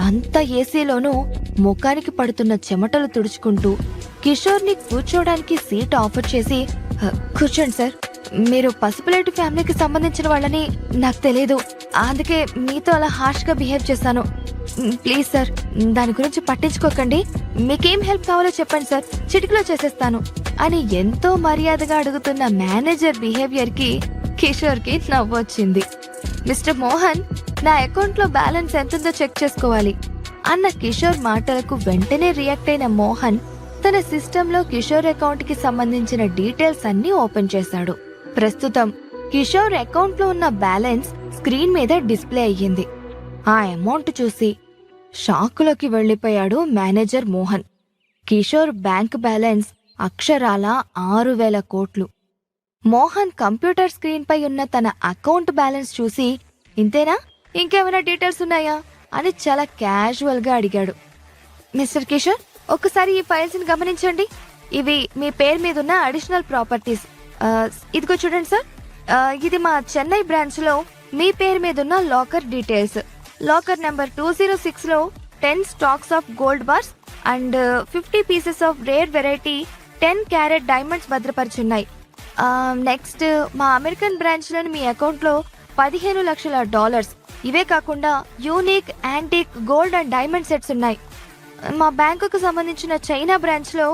అంత ఏసీలోనూ ముఖానికి పడుతున్న చెమటలు తుడుచుకుంటూ కిషోర్ ని కూర్చోడానికి సీట్ ఆఫర్ చేసి, కూర్చోండి సార్, మీరు పసుపులేటి ఫ్యామిలీకి సంబంధించిన వాళ్ళని నాకు తెలియదు, అందుకే మీతో అలా హార్ష్ గా బిహేవ్ చేశాను. ప్లీజ్ సార్, దాని గురించి పట్టించుకోకండి, మీకేం హెల్ప్ కావాలో చెప్పండి సార్, చిటికలో చేసేస్తాను అని ఎంతో మర్యాదగా అడుగుతున్న మేనేజర్ బిహేవియర్ కి కిషోర్ కి నవ్వొచ్చింది. మిస్టర్ మోహన్, నా అకౌంట్ లో బ్యాలెన్స్ ఎంతుందో చెక్ చేసుకోవాలి అన్న కిషోర్ మాటలకు వెంటనే రియాక్ట్ అయిన మోహన్ తన సిస్టంలో కిషోర్ అకౌంట్ కి సంబంధించిన డీటెయిల్స్ అన్ని ఓపెన్ చేశాడు. ప్రస్తుతం కిషోర్ అకౌంట్ లో ఉన్న బ్యాలెన్స్ స్క్రీన్ మీద డిస్ప్లే అయ్యింది. ఆ అమౌంట్ చూసి షాకులోకి వెళ్లిపోయాడు manager Mohan. Kishore bank balance అక్షరాల 6,000 కోట్లు. మోహన్ కంప్యూటర్ స్క్రీన్ పై ఉన్న తన అకౌంట్ బ్యాలెన్స్ చూసి, ఇంతేనా, ఇంకేమైనా డీటెయిల్స్ ఉన్నాయా అని చాలా క్యాజువల్ గా అడిగాడు. మిస్టర్ కిషోర్, ఒక్కసారి ఈ ఫైల్స్ ని గమనించండి, ఇవి మీ పేరు మీద ఉన్న అడిషనల్ ప్రాపర్టీస్. ఇదిగో చూడండి సార్, ఇది మా చెన్నై బ్రాంచ్ లో మీ పేరు మీద ఉన్న లాకర్ డీటెయిల్స్. లాకర్ నెంబర్ 206 లో 10 stacks of gold bars and 50 pieces of rare variety 10 carat diamonds భద్రపరుచున్నాయి. నెక్స్ట్ మా అమెరికన్ బ్రాంచ్ లోని మీ అకౌంట్ లో $15 లక్షల. ఇవే కాకుండా unique antique gold and diamond sets ఉన్నాయి. మా బ్యాంకుకు సంబంధించిన చైనా బ్రాంచ్ లో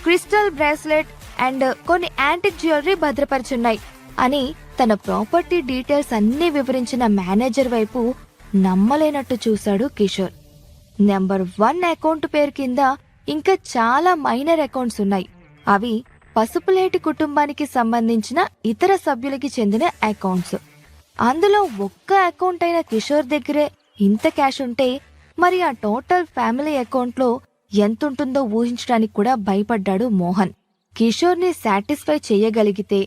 క్రిస్టల్ బ్రేస్లెట్ అండ్ కొన్ని యాంటిక్ జ్యువెలరీ భద్రపరుచున్నాయి అని తన ప్రాపర్టీ డీటెయిల్స్ అన్ని వివరించిన మేనేజర్ వైపు నమ్మలేనట్టు చూశాడు కిషోర్. నెంబర్ 1 అకౌంట్ పేరు కింద ఇంకా చాలా మైనర్ అకౌంట్స్ ఉన్నాయి. అవి పసుపులేటి కుటుంబానికి సంబంధించిన ఇతర సభ్యులకి చెందిన అకౌంట్స్. అందులో ఒక్క అకౌంట్ అయిన కిషోర్ దగ్గరే ఇంత క్యాష్ ఉంటే మరి ఆ టోటల్ ఫ్యామిలీ అకౌంట్ లో ఎంతుంటుందో ఊహించడానికి కూడా భయపడ్డాడు మోహన్. కిషోర్ ని సాటిస్ఫై చేయగలిగితే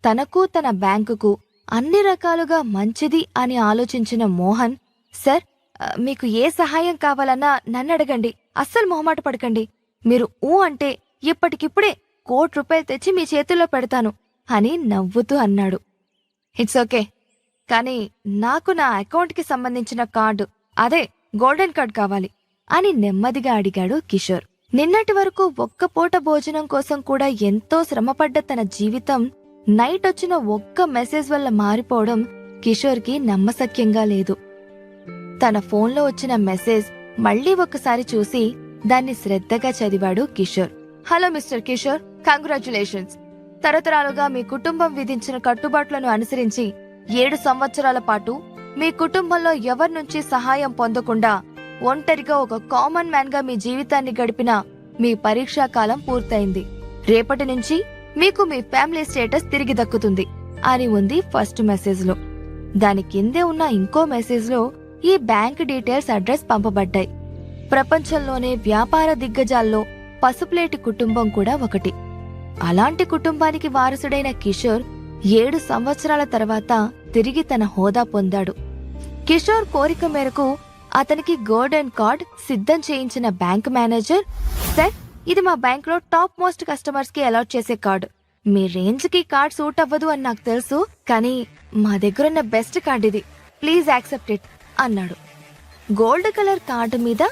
తనకు తన బ్యాంకుకు అన్ని రకాలుగా మంచిది అని ఆలోచించిన మోహన్, సార్ మీకు ఏ సహాయం కావాలన్నా నన్ను అడగండి, అస్సలు మొహమాట పడకండి, మీరు ఊ అంటే ఇప్పటికిప్పుడే ₹1 కోటి తెచ్చి మీ చేతుల్లో పెడతాను అని నవ్వుతూ అన్నాడు. ఇట్స్ ఓకే, కానీ నాకు నా అకౌంట్ కి సంబంధించిన కార్డు, అదే గోల్డెన్ కార్డ్ కావాలి అని నెమ్మదిగా అడిగాడు కిషోర్. నిన్నటి వరకు ఒక్క పూట భోజనం కోసం కూడా ఎంతో శ్రమపడ్డ తన జీవితం నైట్ వచ్చిన ఒక్క మెసేజ్ వల్ల మారిపోవడం కిషోర్ కి నమ్మశక్యంగా లేదు. తన ఫోన్లో వచ్చిన మెసేజ్ మళ్ళీ ఒకసారి చూసి దాన్ని శ్రద్ధగా చదివాడు Kishore. Hello mister Kishore, congratulations. తరతరాలుగా మీ కుటుంబం విధించిన కట్టుబాట్లను అనుసరించి 7 సంవత్సరాల పాటు మీ కుటుంబంలో ఎవరి నుంచి సహాయం పొందకుండా ఒంటరిగా ఒక కామన్ మ్యాన్ గా మీ జీవితాన్ని గడిపిన మీ పరీక్షా కాలం పూర్తయింది. రేపటి నుంచి మీకు మీ ఫ్యామిలీ స్టేటస్ తిరిగి దక్కుతుంది అని ఉంది ఫస్ట్ మెసేజ్ లో. దాని కిందే ఉన్న ఇంకో మెసేజ్ లో ఈ బ్యాంక్ డీటెయిల్స్ అడ్రస్ పంపబడ్డాయి. ప్రపంచంలోనే వ్యాపార దిగ్గజాల్లో పసుపులేటి కుటుంబం కూడా ఒకటి. అలాంటి కుటుంబానికి వారసుడైన కిషోర్ 7 సంవత్సరాల తర్వాత తిరిగి తన హోదా పొందాడు. కిషోర్ కోరిక మేరకు అతనికి గోల్డెన్ కార్డ్ సిద్ధం చేయించిన బ్యాంక్ మేనేజర్, సార్, ఇది మా బ్యాంక్ లో టాప్ మోస్ట్ కస్టమర్స్ కి అలాట్ చేసే కార్డు. మీ రేంజ్ కి కార్డ్ సూట్ అవ్వదు అని నాకు తెలుసు, కానీ మా దగ్గరున్న బెస్ట్ కార్డ్ ఇది, ప్లీజ్ యాక్సెప్ట్ ఇట్ అన్నాడు. గోల్డ్ కలర్ కార్డు మీద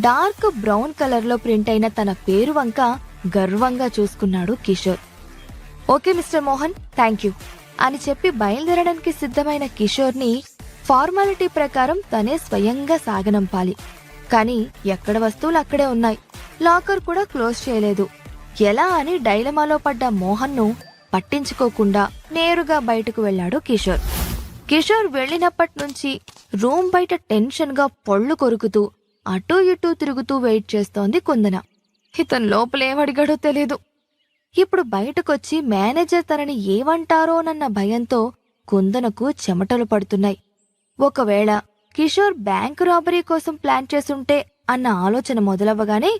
డార్క్ బ్రౌన్ కలర్ లో ప్రింట్ అయిన తన పేరు వంక గర్వంగా చూసుకున్నాడు Kishore. Okay mister Mohan, thank you అని చెప్పి బయలుదేరడానికి సిద్ధమైన కిషోర్ ని ఫార్మాలిటీ ప్రకారం తనే స్వయంగా సాగనంపాలి. కాని ఎక్కడ వస్తువులు అక్కడే ఉన్నాయి, లాకర్ కూడా క్లోజ్ చేయలేదు. ఎలా అని డైలమాలో పడ్డ మోహన్ ను పట్టించుకోకుండా నేరుగా బయటకు వెళ్లాడు కిషోర్. కిషోర్ వెళ్లినప్పటి నుంచి రూమ్ బయట టెన్షన్ గా పొళ్లు కొరుకుతూ అటూ ఇటూ తిరుగుతూ వెయిట్ చేస్తోంది కుందన. ఇతను లోపలేమడిగాడో తెలీదు. ఇప్పుడు బయటకొచ్చి మేనేజర్ తనని ఏమంటారోనన్న భయంతో కుందనకు చెమటలు పడుతున్నాయి. ఒకవేళ కిషోర్ బ్యాంకు రాబరీ కోసం ప్లాన్ చేసుంటే అన్న ఆలోచన మొదలవ్వగానే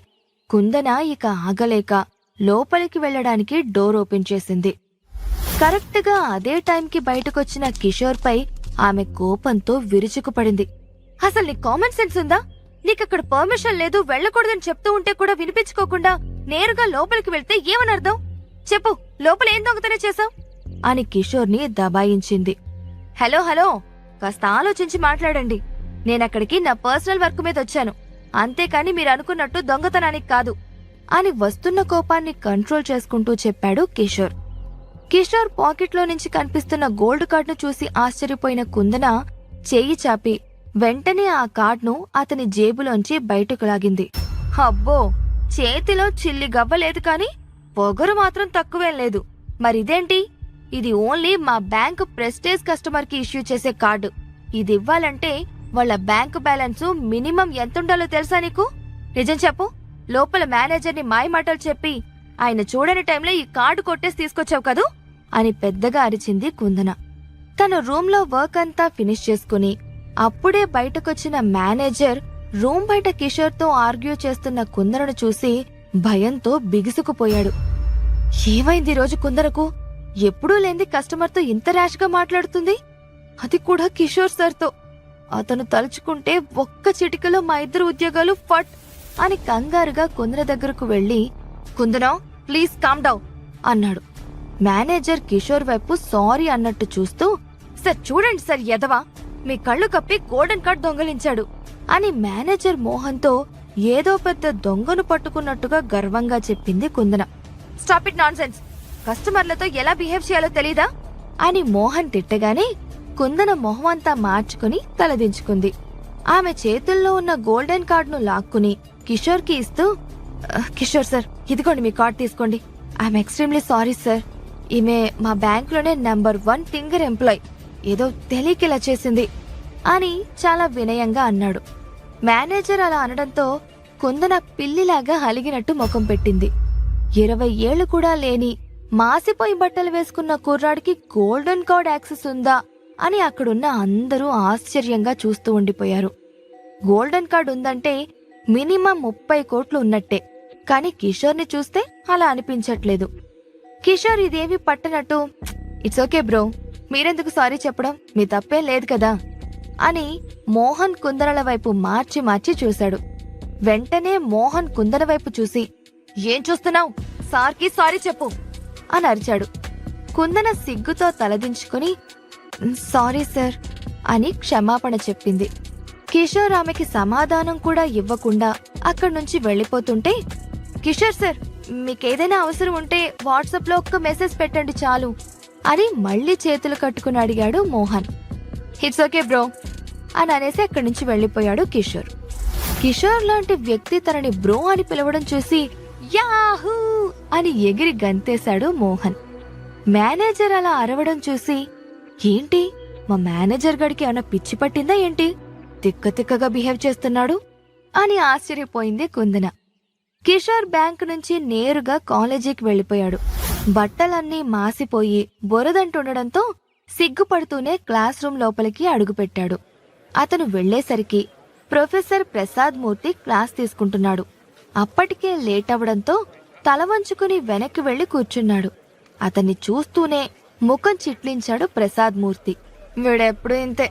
కుందన ఇక ఆగలేక లోపలికి వెళ్లడానికి డోర్ ఓపెన్ చేసింది. కరెక్ట్ గా అదే టైంకి బయటకొచ్చిన కిషోర్ పై ఆమె కోపంతో విరుచుకుపడింది. అసలు నీకు కామన్ సెన్స్ ఉందా? నీకక్కడ పర్మిషన్ లేదు, వెళ్లకూడదని చెప్తూ ఉంటే కూడా వినిపించుకోకుండా నేరుగా లోపలికి వెళ్తే ఏమనర్థం? చెప్పు, లోపల ఏం దొంగతనం చేశావు అని కిషోర్ ని దబాయించింది. హలో హలో, కాస్త ఆలోచించి మాట్లాడండి. నేనక్కడికి నా పర్సనల్ వర్క్ మీద వచ్చాను, అంతేకాని మీరు అనుకున్నట్టు దొంగతనానికి కాదు అని వస్తున్న కోపాన్ని కంట్రోల్ చేసుకుంటూ చెప్పాడు కిషోర్. కిషోర్ పాకెట్లో నుంచి కనిపిస్తున్న గోల్డ్ కార్డును చూసి ఆశ్చర్యపోయిన కుందన చెయ్యి చాపి వెంటనే ఆ కార్డును అతని జేబులోంచి బయటకు లాగింది. అబ్బో, చేతిలో చిల్లి గవ్వలేదు కాని పొగరు మాత్రం తక్కువేం లేదు. మరిదేంటి? ఇది ఓన్లీ మా బ్యాంకు ప్రెస్టేజ్ కస్టమర్ కి ఇష్యూ చేసే కార్డు. ఇది ఇవ్వాలంటే వాళ్ళ బ్యాంకు బ్యాలెన్స్ మినిమం ఎంతుండాలో తెలుసా నీకు? నిజం చెప్పు, లోపల మేనేజర్ని మాయమాటలు చెప్పి ఆయన చూడని టైంలో ఈ కార్డు కొట్టేసి తీసుకొచ్చావు కదూ అని పెద్దగా అరిచింది కుందన. తను రూమ్ లో వర్క్ అంతా ఫినిష్ చేసుకుని అప్పుడే బయటకొచ్చిన మేనేజర్ రూమ్ బయట కిషోర్ తో ఆర్గ్యూ చేస్తున్న కుందనను చూసి భయంతో బిగుసుకుపోయాడు. ఏమైంది రోజు కుందరకు? ఎప్పుడూ లేంది కస్టమర్తో ఇంత ర్యాష్ గా మాట్లాడుతుంది, అది కూడా కిషోర్ సార్తో. అతను తలుచుకుంటే ఒక్క చిటికలో మా ఇద్దరు ఉద్యోగాలు ఫట్ అని కంగారుగా కుందన దగ్గరకు వెళ్లి, కుందన ప్లీజ్ కామ్ డౌన్ అన్నాడు. మేనేజర్ కిషోర్ వైపు సారీ అన్నట్టు చూస్తూ, సార్ చూడండి సార్, ఎదవా మీ కళ్ళు కప్పి గోల్డెన్ కార్డ్ దొంగలించాడు అని మేనేజర్ మోహన్తో ఏదో పెద్ద దొంగను పట్టుకున్నట్టుగా గర్వంగా చెప్పింది కుందన. స్టాప్ ఇట్ నాన్ సెన్స్, కస్టమర్లతో ఎలా బిహేవ్ చేయాలో తెలీదా అని మోహన్ తిట్టగానే కుందన మొహమంతా మార్చుకుని తలదించుకుంది. ఆమె చేతుల్లో ఉన్న గోల్డెన్ కార్డును లాక్కుని కిషోర్ కి ఇస్తూ, కిషోర్ సార్, ఇదిగోండి మీ కార్డ్ తీసుకోండి. ఐఎమ్ ఎక్స్ట్రీమ్లీ సారీ సార్, ఈమె మా బ్యాంక్ లోనే నెంబర్ 1 ఫింగర్ ఎంప్లాయ్, ఏదో తెలియకిలా చేసింది అని చాలా వినయంగా అన్నాడు. మేనేజర్ అలా అనడంతో కుందన పిల్లిలాగా అలిగినట్టు ముఖం పెట్టింది. 20 ఏళ్లు కూడా లేని మాసిపోయి బట్టలు వేసుకున్న కుర్రాడికి గోల్డెన్ కార్డ్ యాక్సెస్ ఉందా అని అక్కడున్న అందరూ ఆశ్చర్యంగా చూస్తూ ఉండిపోయారు. గోల్డెన్ కార్డ్ ఉందంటే మినిమం 30 కోట్లు ఉన్నట్టే. కాని కిషోర్ని చూస్తే అలా అనిపించట్లేదు. కిషోర్ ఇదేమీ పట్టనట్టు, ఇట్స్ ఓకే బ్రో, మీరెందుకు సారీ చెప్పడం, మీ తప్పేం లేదు కదా అని మోహన్ కుందనల వైపు మార్చి మార్చి చూశాడు. వెంటనే మోహన్ కుందన వైపు చూసి, ఏం చూస్తున్నావు, సార్కి సారీ చెప్పు అని అరిచాడు. కుందన సిగ్గుతో తలదించుకుని సారీ సార్ అని క్షమాపణ చెప్పింది. కిషోర్ ఆమెకి సమాధానం కూడా ఇవ్వకుండా అక్కడి నుంచి వెళ్లిపోతుంటే, కిషోర్ సార్, మీకేదైనా అవసరం ఉంటే వాట్సాప్ లో ఒక్క మెసేజ్ పెట్టండి చాలు అని మళ్లీ చేతులు కట్టుకుని అడిగాడు మోహన్. ఇట్స్ ఓకే బ్రో అని అనేసి అక్కడి నుంచి వెళ్లిపోయాడు కిషోర్. కిషోర్ లాంటి వ్యక్తి తనని బ్రో అని పిలవడం చూసి యాహూ అని ఎగిరి గంతేశాడు మోహన్. మేనేజర్ అలా అరవడం చూసి ఏంటి మా మేనేజర్ గడికి ఏమైనా పిచ్చి పట్టిందా ఏంటి, తిక్కగా బిహేవ్ చేస్తున్నాడు అని ఆశ్చర్యపోయింది కుందన. కిషోర్ బ్యాంకు నుంచి నేరుగా కాలేజీకి వెళ్లిపోయాడు. బట్టలన్నీ మాసిపోయి బొరదంటుండడంతో సిగ్గుపడుతూనే క్లాస్ రూమ్ లోపలికి అడుగుపెట్టాడు. అతను వెళ్లేసరికి ప్రొఫెసర్ ప్రసాద్ మూర్తి క్లాస్ తీసుకుంటున్నాడు. అప్పటికే లేట్ అవడంతో తల వంచుకుని వెనక్కి వెళ్లి కూర్చున్నాడు. అతన్ని చూస్తూనే ముఖం చిట్లించాడు ప్రసాద్ మూర్తి. వీడెప్పుడు ఇంతే,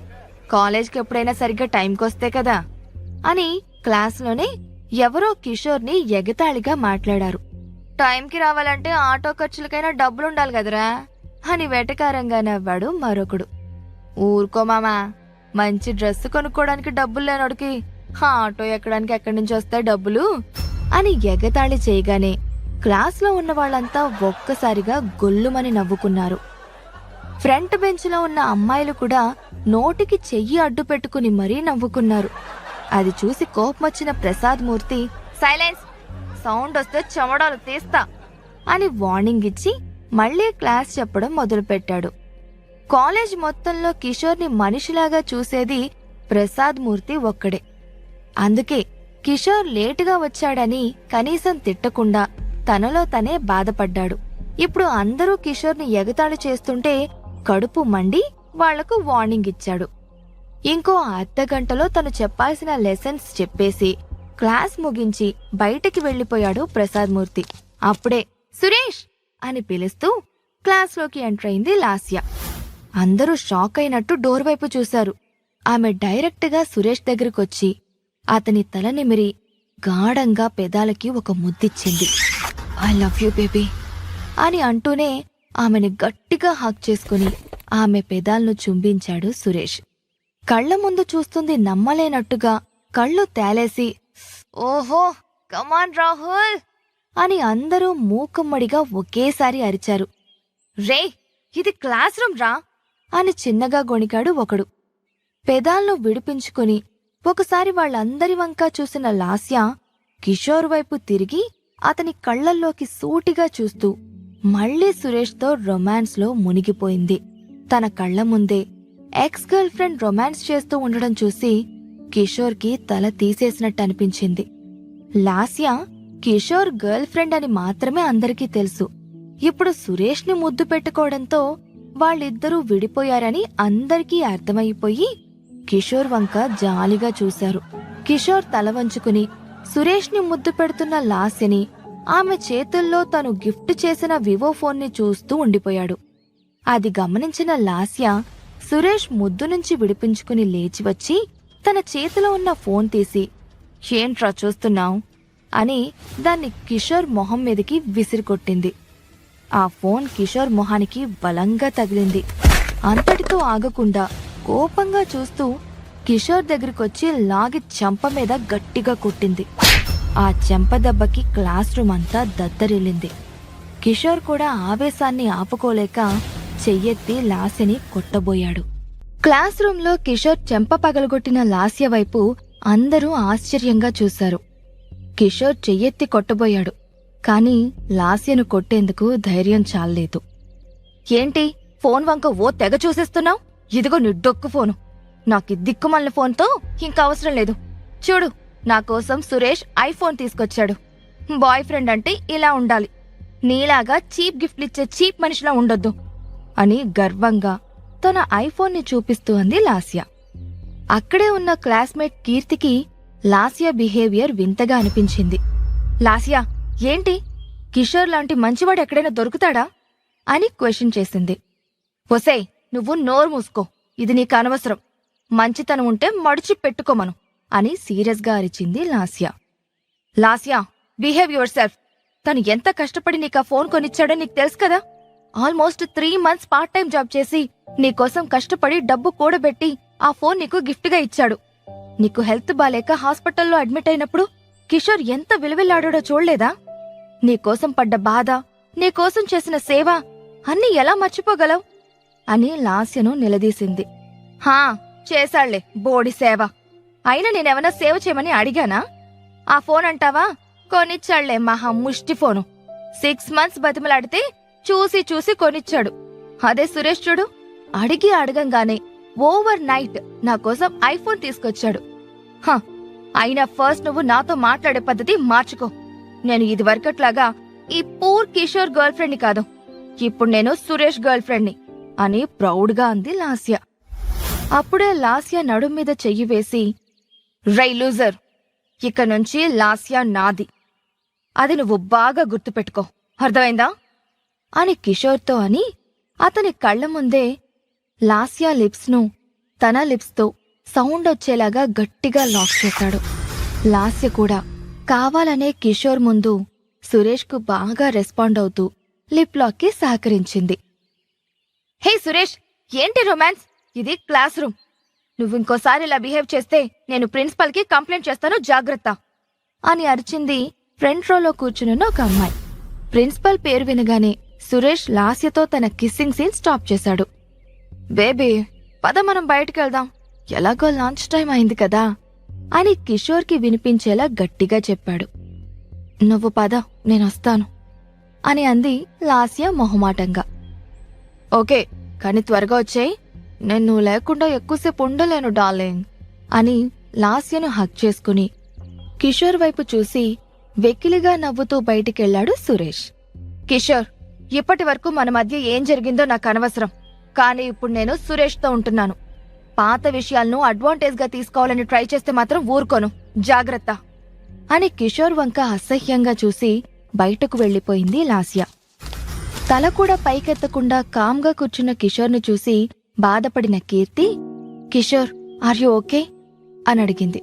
కాలేజ్కి ఎప్పుడైనా సరిగ్గా టైంకొస్తే కదా అని క్లాస్లోనే ఎవరో కిషోర్ని ఎగతాళిగా మాట్లాడారు. టైంకి రావాలంటే ఆటో ఖర్చులకైనా డబ్బులుండాలి కదరా అని వెటకారంగా నవ్వాడు మరొకడు. ఊరుకో మామా, మంచి డ్రెస్ కొనుక్కోవడానికి డబ్బులు లేనోడికి ఆటో ఎక్కడానికి ఎక్కడి నుంచి వస్తాయి డబ్బులు అని ఎగతాళి చేయగానే క్లాస్లో ఉన్న వాళ్ళంతా ఒక్కసారిగా గొల్లుమని నవ్వుకున్నారు. ఫ్రంట్ బెంచ్లో ఉన్న అమ్మాయిలు కూడా నోటికి చెయ్యి అడ్డు పెట్టుకుని మరీ నవ్వుకున్నారు. అది చూసి కోపమొచ్చిన ప్రసాద్ మూర్తి సైలెన్స్, సౌండ్ వస్తే చెమడాలు తీస్తా అని వార్నింగ్ ఇచ్చి మళ్లీ క్లాస్ చెప్పడం మొదలుపెట్టాడు. కాలేజ్ మొత్తంలో కిషోర్ని మనిషిలాగా చూసేది ప్రసాద్ మూర్తి ఒక్కడే. అందుకే కిషోర్ లేటుగా వచ్చాడని కనీసం తిట్టకుండా తనలో తనే బాధపడ్డాడు. ఇప్పుడు అందరూ కిషోర్ని ఎగతాళి చేస్తుంటే కడుపు మండి వాళ్లకు వార్నింగ్ ఇచ్చాడు. ఇంకో అర్ధగంటలో తను చెప్పాల్సిన లెసన్స్ చెప్పేసి క్లాస్ ముగించి బయటికి వెళ్లిపోయాడు ప్రసాద్ మూర్తి. అప్పుడే సురేష్ అని పిలుస్తూ క్లాస్లోకి ఎంటర్ అయింది లాస్య. అందరూ షాక్ అయినట్టు డోర్ వైపు చూశారు. ఆమె డైరెక్ట్గా సురేష్ దగ్గరకొచ్చి అతని తల నిమిరి గాఢంగా పెదాలకి ఒక ముద్దిచ్చింది. ఐ లవ్ యూ బేబీ అని అంటూనే ఆమెని గట్టిగా హక్ చేసుకుని ఆమె పెదాలను చుంబించాడు సురేష్. కళ్ల ముందు చూస్తుంది నమ్మలేనట్టుగా కళ్ళు తేలేసి ఓహో కమాన్ రాహుల్ అని అందరూ మూకమ్మడిగా ఒకేసారి అరిచారు. రే ఇది క్లాస్ రూమ్ రా అని చిన్నగా గొణికాడు ఒకడు. పెదాలను విడిపించుకుని ఒకసారి వాళ్ళందరి వంకా చూసిన లాస్య కిషోర్ వైపు తిరిగి అతని కళ్లల్లోకి సూటిగా చూస్తూ మళ్లీ సురేష్తో రొమాన్స్లో మునిగిపోయింది. తన కళ్ల ముందే ఎక్స్ గర్ల్ ఫ్రెండ్ రొమాన్స్ చేస్తూ ఉండడం చూసి కిషోర్కి తల తీసేసినట్టు అనిపించింది. లాస్య కిషోర్ గర్ల్ ఫ్రెండ్ అని మాత్రమే అందరికీ తెలుసు. ఇప్పుడు సురేష్ని ముద్దు పెట్టుకోవడంతో వాళ్ళిద్దరూ విడిపోయారని అందరికీ అర్థమైపోయి కిషోర్ వంక జాలిగా చూశారు. కిషోర్ తల వంచుకుని సురేష్ని ముద్దు పెడుతున్న లాస్యని, ఆమె చేతుల్లో తను గిఫ్ట్ చేసిన వివో ఫోన్ని చూస్తూ ఉండిపోయాడు. అది గమనించిన లాస్య సురేష్ ముద్దు నుంచి విడిపించుకుని లేచి వచ్చి తన చేతిలో ఉన్న ఫోన్ తీసి ఏంట్రా చూస్తున్నావు అని దాన్ని కిషోర్ మొహం మీదకి విసిరికొట్టింది. ఆ ఫోన్ కిషోర్ మొహానికి బలంగా తగిలింది. అంతటితో ఆగకుండా కోపంగా చూస్తూ కిషోర్ దగ్గరికొచ్చి లాగి చెంప మీద గట్టిగా కొట్టింది. ఆ చెంప దెబ్బకి క్లాస్ రూమ్ అంతా దద్దరిల్లింది. కిషోర్ కూడా ఆవేశాన్ని ఆపుకోలేక చెయ్యెత్తి లాస్యని కొట్టబోయాడు. క్లాస్ రూంలో కిషోర్ చెంప పగలగొట్టిన లాస్య వైపు అందరూ ఆశ్చర్యంగా చూశారు. కిషోర్ చెయ్యెత్తి కొట్టబోయాడు. కాని లాస్యను కొట్టేందుకు ధైర్యం చాలలేదు. ఏంటి ఫోన్ వంక ఓ తెగ చూసేస్తున్నావు? ఇదిగో నీ డొక్కు ఫోను. నాకి దిక్కుమల్ల ఫోన్తో ఇంకా అవసరం లేదు. చూడు, నా కోసం సురేష్ ఐఫోన్ తీసుకొచ్చాడు. బాయ్ ఫ్రెండ్ అంటే ఇలా ఉండాలి, నీలాగా చీప్ గిఫ్ట్లిచ్చే చీప్ మనిషిలా ఉండొద్దు అని గర్వంగా తన ఐఫోన్ని చూపిస్తూ అంది లాస్య. అక్కడే ఉన్న క్లాస్మేట్ కీర్తికి లాస్య బిహేవియర్ వింతగా అనిపించింది. లాస్య, ఏంటి కిషోర్ లాంటి మంచివాడు ఎక్కడైనా దొరుకుతాడా అని క్వశ్చన్ చేసింది. ఒసేయ్, నువ్వు నోరు మూసుకో, ఇది నీకు అనవసరం. మంచితనం ఉంటే మడిచి పెట్టుకోమను అని సీరియస్గా అరిచింది Lasya. Lasya, behave your self. తను ఎంత కష్టపడి నీకు ఆ ఫోన్ కొనిచ్చాడో నీకు తెలుసు కదా. Almost 3 months part time job చేసి నీకోసం కష్టపడి డబ్బు కూడబెట్టి ఆ ఫోన్ నీకు గిఫ్ట్గా ఇచ్చాడు. నీకు హెల్త్ బాలేక హాస్పిటల్లో అడ్మిట్ అయినప్పుడు కిషోర్ ఎంత విలువెల్లాడాడో చూడలేదా? నీకోసం పడ్డ బాధ, నీకోసం చేసిన సేవ అన్నీ ఎలా మర్చిపోగలవు అని లాస్యను నిలదీసింది. హా, చేశాళ్లే బోడి సేవ. అయినా నేనేమన్నా సేవ చేయమని అడిగానా? ఆ ఫోన్ అంటావా, కొనిచ్చాళ్లే మహా ముష్టి ఫోను. 6 months బతిమలాడితే చూసి చూసి కొనిచ్చాడు. అదే సురేష్ చూడు, అడిగి అడగంగానే ఓవర్ నైట్ నా కోసం ఐఫోన్ తీసుకొచ్చాడు. అయినా ఫస్ట్ నువ్వు నాతో మాట్లాడే పద్ధతి మార్చుకో. నేను ఇది వరకట్లాగా ఈ పూర్ కిషోర్ గర్ల్ ఫ్రెండ్ని కాదు, ఇప్పుడు నేను సురేష్ గర్ల్ ఫ్రెండ్ని అని ప్రౌడ్గా అంది లాస్య. అప్పుడే లాస్య నడుం మీద చెయ్యి వేసి, రై లూజర్, ఇక నుంచి లాస్య నాది, అది నువ్వు బాగా గుర్తుపెట్టుకో, అర్థమైందా అని కిషోర్తో అని అతని కళ్ల ముందే లాస్య లిప్స్ను తన లిప్స్తో సౌండ్ వచ్చేలాగా గట్టిగా లాక్ చేశాడు. లాస్య కూడా కావాలనే కిషోర్ ముందు సురేష్కు బాగా రెస్పాండ్ అవుతూ లిప్ లాక్కి సహకరించింది. హే సురేష్, ఏంటి రొమాన్స్? ఇది క్లాస్ రూమ్. నువ్వింకోసారి ఇలా బిహేవ్ చేస్తే నేను ప్రిన్సిపల్కి కంప్లైంట్ చేస్తాను, జాగ్రత్త అని అరిచింది ఫ్రంట్ రోలో కూర్చునున్న ఒక అమ్మాయి. ప్రిన్సిపల్ పేరు వినగానే సురేష్ లాస్యతో తన కిస్సింగ్ సీన్ స్టాప్ చేశాడు. బేబీ, పద మనం బయటికెళ్దాం, ఎలాగో లంచ్ టైం అయింది కదా అని కిషోర్కి వినిపించేలా గట్టిగా చెప్పాడు. నువ్వు పద, నేనొస్తాను అని అంది లాస్య మొహమాటంగా. ఓకే, కాని త్వరగా వచ్చేయ్, నేను నువ్వు లేకుండా ఎక్కువసేపు ఉండలేను డార్లింగ్ అని లాస్యను హగ్ చేసుకుని కిషోర్ వైపు చూసి వెకిలిగా నవ్వుతూ బయటికెళ్లాడు సురేష్. కిషోర్, ఇప్పటి వరకు మన మధ్య ఏం జరిగిందో నాకు అనవసరం, కానీ ఇప్పుడు నేను సురేష్తో ఉంటున్నాను. పాత విషయాలను అడ్వాంటేజ్గా తీసుకోవాలని ట్రై చేస్తే మాత్రం ఊరుకోను, జాగ్రత్త అని కిషోర్ వంక అసహ్యంగా చూసి బయటకు వెళ్లిపోయింది లాస్య. తల కూడా పైకెత్తకుండా కామ్గా కూర్చున్న కిషోర్ను చూసి బాధపడిన కీర్తి, కిషోర్, ఆర్ యు ఓకే అని అడిగింది.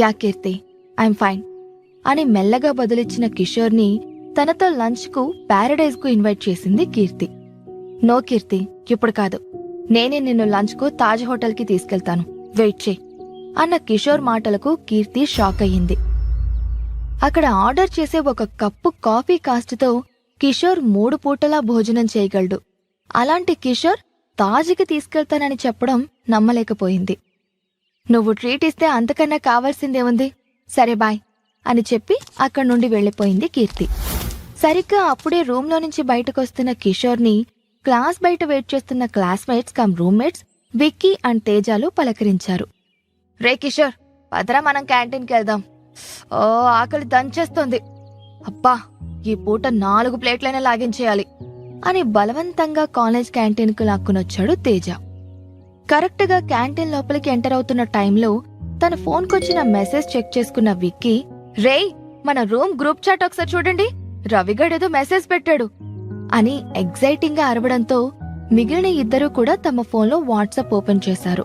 యా కీర్తి, ఐఎమ్ ఫైన్ అని మెల్లగా బదులిచ్చిన కిషోర్ని తనతో లంచ్కు ప్యారడైజ్కు ఇన్వైట్ చేసింది కీర్తి. నో కీర్తి, ఇప్పుడు కాదు, నేనే నిన్ను లంచ్కు తాజ్ హోటల్కి తీసుకెళ్తాను, వెయిట్ చేయి అన్న కిషోర్ మాటలకు కీర్తి షాక్ అయ్యింది. అక్కడ ఆర్డర్ చేసే ఒక కప్పు కాఫీ కాస్ట్తో కిషోర్ 3 పూటలా భోజనం చేయగలడు. అలాంటి కిషోర్ తాజ్కి తీసుకెళ్తానని చెప్పడం నమ్మలేకపోయింది. నువ్వు ట్రీట్ ఇస్తే అంతకన్నా కావాల్సిందేముంది, సరే బాయ్ అని చెప్పి అక్కడి నుండి వెళ్లిపోయింది కీర్తి. సరిగ్గా అప్పుడే రూంలో నుంచి బయటకొస్తున్న కిషోర్ని క్లాస్ బయట వెయిట్ చేస్తున్న classmates come roommates Vicky and తేజాలు పలకరించారు. రే కిషోర్, పదరా మనం క్యాంటీన్కి వెళ్దాం, ఓ ఆకలి దంచేస్తోంది, అబ్బా ఈ పూట 4 ప్లేట్లైనా లాగించేయాలి అని బలవంతంగా కాలేజ్ క్యాంటీన్కు లాక్కునొచ్చాడు తేజ. కరెక్ట్గా క్యాంటీన్ లోపలికి ఎంటర్ అవుతున్న టైంలో తన ఫోన్కొచ్చిన మెసేజ్ చెక్ చేసుకున్న విక్కీ, రేయ్ మన రూమ్ గ్రూప్ చాట్ ఒకసారి చూడండి, రవిగడేదో మెసేజ్ పెట్టాడు అని ఎగ్జైటింగ్ గా అరవడంతో మిగిలిన ఇద్దరూ కూడా తమ ఫోన్లో వాట్సాప్ ఓపెన్ చేశారు.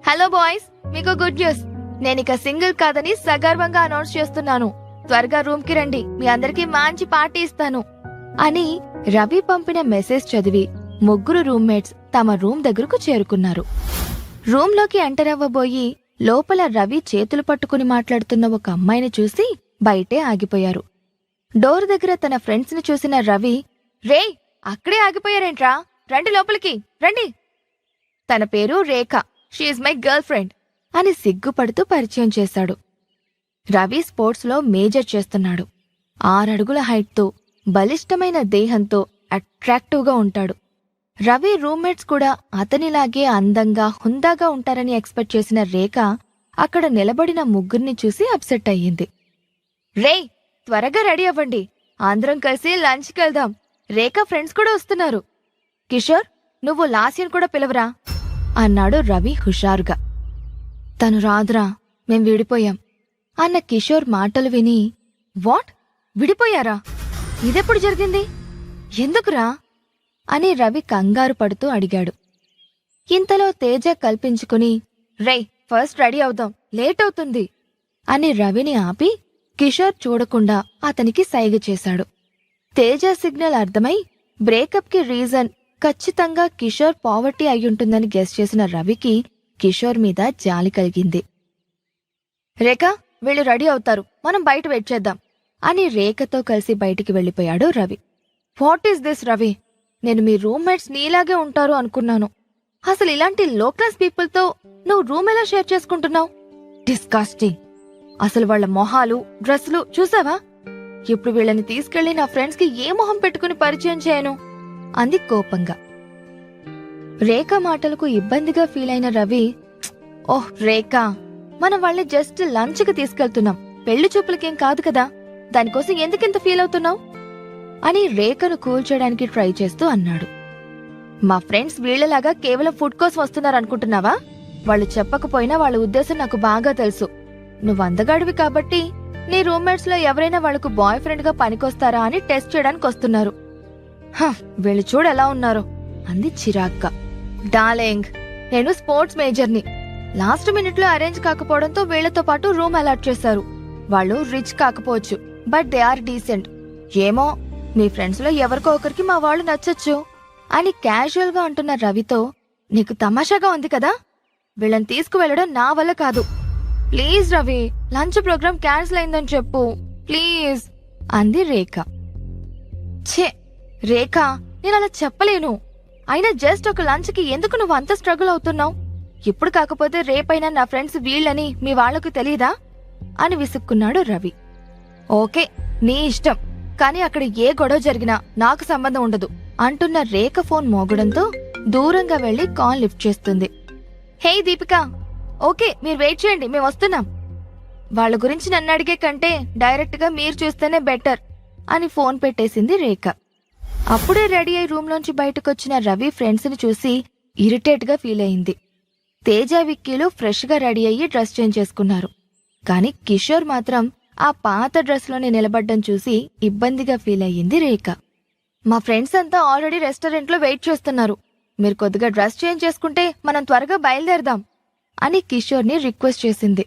హలో బాయ్స్, మీకు గుడ్ న్యూస్, నేనిక సింగిల్ కాదని సగర్వంగా అనౌన్స్ చేస్తున్నాను, త్వరగా రూమ్ కి రండి, మీ అందరికీ మంచి పార్టీ ఇస్తాను అని రవి పంపిన మెసేజ్ చదివి 3 రూమ్మేట్స్ తమ రూమ్ దగ్గరకు చేరుకున్నారు. రూంలోకి ఎంటర్ అవ్వబోయి లోపల రవి చేతులు పట్టుకుని మాట్లాడుతున్న ఒక అమ్మాయిని చూసి బయటే ఆగిపోయారు. డోర్ దగ్గర తన ఫ్రెండ్స్ ని చూసిన రవి, రేయ్ అక్కడే ఆగిపోయారేంట్రా, రండి లోపలికి రండి. తన పేరు రేఖ, షీఈ్ మై గర్ల్ ఫ్రెండ్ అని సిగ్గుపడుతూ పరిచయం చేశాడు. రవి స్పోర్ట్స్లో మేజర్ చేస్తున్నాడు. 6 అడుగుల హైట్తో బలిష్టమైన దేహంతో అట్రాక్టివ్గా ఉంటాడు. రవి రూమ్మేట్స్ కూడా అతనిలాగే అందంగా హుందాగా ఉంటారని ఎక్స్పెక్ట్ చేసిన రేఖ అక్కడ నిలబడిన 3 చూసి అప్సెట్ అయ్యింది. రేయ్ త్వరగా రెడీ అవ్వండి, అందరం కలిసి లంచ్కి వెళ్దాం, రేఖ ఫ్రెండ్స్ కూడా వస్తున్నారు. కిషోర్, నువ్వు లాస్యను కూడా పిలవరా అన్నాడు రవి హుషారుగా. తను రాదురా, మేం విడిపోయాం అన్న కిషోర్ మాటలు విని, వాట్, విడిపోయారా, ఇదెప్పుడు జరిగింది, ఎందుకురా అని రవి కంగారు పడుతూ అడిగాడు. ఇంతలో తేజ కల్పించుకుని, రేయ్ ఫస్ట్ రెడీ అవుదాం, లేట్ అవుతుంది అని రవిని ఆపి కిషోర్ చూడకుండా అతనికి సైగ చేశాడు. తేజ సిగ్నల్ అర్థమై బ్రేకప్కి రీజన్ ఖచ్చితంగా కిషోర్ పావర్టీ అయ్యుంటుందని గెస్ చేసిన రవికి కిషోర్ మీద జాలి కలిగింది. రేఖ, వీళ్ళు రెడీ అవుతారు, మనం బయట వెయిట్ చేద్దాం అని రేఖతో కలిసి బయటికి వెళ్లిపోయాడు Ravi. What is this Ravi, నేను మీ రూమ్మేట్స్ నీలాగే ఉంటారు అనుకున్నాను, అసలు ఇలాంటి లో క్లాస్ పీపుల్ తో నువ్వు రూమ్ ఎలా షేర్ చేసుకుంటున్నావు? డిస్కాస్టింగ్. అసలు వాళ్ళ మొహాలు, డ్రెస్సులు చూసావా? ఇప్పుడు వీళ్ళని తీసుకెళ్లి నా ఫ్రెండ్స్ కి ఏ మొహం పెట్టుకుని పరిచయం చేయను అంది కోపంగా. రేఖ మాటలకు ఇబ్బందిగా ఫీల్ అయిన రవి, ఓహ్ రేఖ, మనం వాళ్ళని జస్ట్ లంచ్ కి తీసుకెళ్తున్నాం, పెళ్లి చూపులకేం కాదు కదా, దానికోసం ఎందుకింత ఫీల్ అవుతున్నావు అని రేఖను కూల్చడానికి ట్రై చేస్తూ అన్నాడు. మా ఫ్రెండ్స్ వీళ్లలాగా కేవలం ఫుడ్ కోసం వస్తున్నారనుకుంటున్నావా? వాళ్ళు చెప్పకపోయినా వాళ్ళ ఉద్దేశం నాకు బాగా తెలుసు. నువ్వు అందగాడివి కాబట్టి నీ రూమ్మేట్స్ లో ఎవరైనా వాళ్లకు బాయ్ ఫ్రెండ్ గా పనికొస్తారా అని టెస్ట్ చేయడానికి వస్తున్నారు. వీళ్ళు చూడెలా ఉన్నారో అంది చిరాగ్గా. డార్లింగ్, నేను స్పోర్ట్స్ మేజర్ని. లాస్ట్ మినిట్ లో అరేంజ్ కాకపోవడంతో వీళ్లతో పాటు రూమ్ అలాట్ చేశారు. వాళ్ళు రిచ్ కాకపోవచ్చు, బట్ దే ఆర్ డీసెంట్. ఏమో, మీ ఫ్రెండ్స్ లో ఎవరికో ఒకరికి మా వాళ్ళు నచ్చొచ్చు అని క్యాజువల్ గా అంటున్న రవితో, నీకు తమాషాగా ఉంది కదా, వీళ్ళని తీసుకువెళ్లడం నా వల్ల కాదు. Please Ravi, lunch programme cancel అయిందని చెప్పు ప్లీజ్ అంది రేఖ. ఛే రేఖ, నేను అలా చెప్పలేను. అయినా జస్ట్ ఒక లంచ్ కి ఎందుకు నువ్వు అంత స్ట్రగుల్ అవుతున్నావు? ఇప్పుడు కాకపోతే రేపైనా నా ఫ్రెండ్స్ వీళ్ళని మీ వాళ్లకు తెలీదా అని విసుక్కున్నాడు రవి. ఓకే, నీ ఇష్టం, కానీ అక్కడ ఏ గొడవ జరిగినా నాకు సంబంధం ఉండదు అంటున్న రేఖ ఫోన్ మోగడంతో దూరంగా వెళ్లి కాల్ లిఫ్ట్ చేస్తుంది. హే దీపిక, ఓకే మీరు వెయిట్ చేయండి, మేము వస్తున్నాం. వాళ్ళ గురించి నన్ను అడిగే కంటే డైరెక్ట్ గా మీరు చూస్తేనే బెటర్ అని ఫోన్ పెట్టేసింది రేఖ. అప్పుడే రెడీ అయి రూమ్ లోంచి బయటకొచ్చిన రవి ఫ్రెండ్స్ ని చూసి ఇరిటేట్ గా ఫీల్ అయింది. తేజ, విక్కీలు ఫ్రెష్ గా రెడీ అయ్యి డ్రెస్ చేంజ్ చేసుకున్నారు. కాని కిషోర్ మాత్రం ఆ పాత డ్రెస్ లోనే నిలబడ్డం చూసి ఇబ్బందిగా ఫీల్ అయ్యింది రేఖ. మా ఫ్రెండ్స్ అంతా ఆల్రెడీ రెస్టారెంట్ లో వెయిట్ చేస్తున్నారు, మీరు కొద్దిగా డ్రెస్ చేంజ్ చేసుకుంటే మనం త్వరగా బయలుదేరదాం అని కిషోర్ ని రిక్వెస్ట్ చేసింది.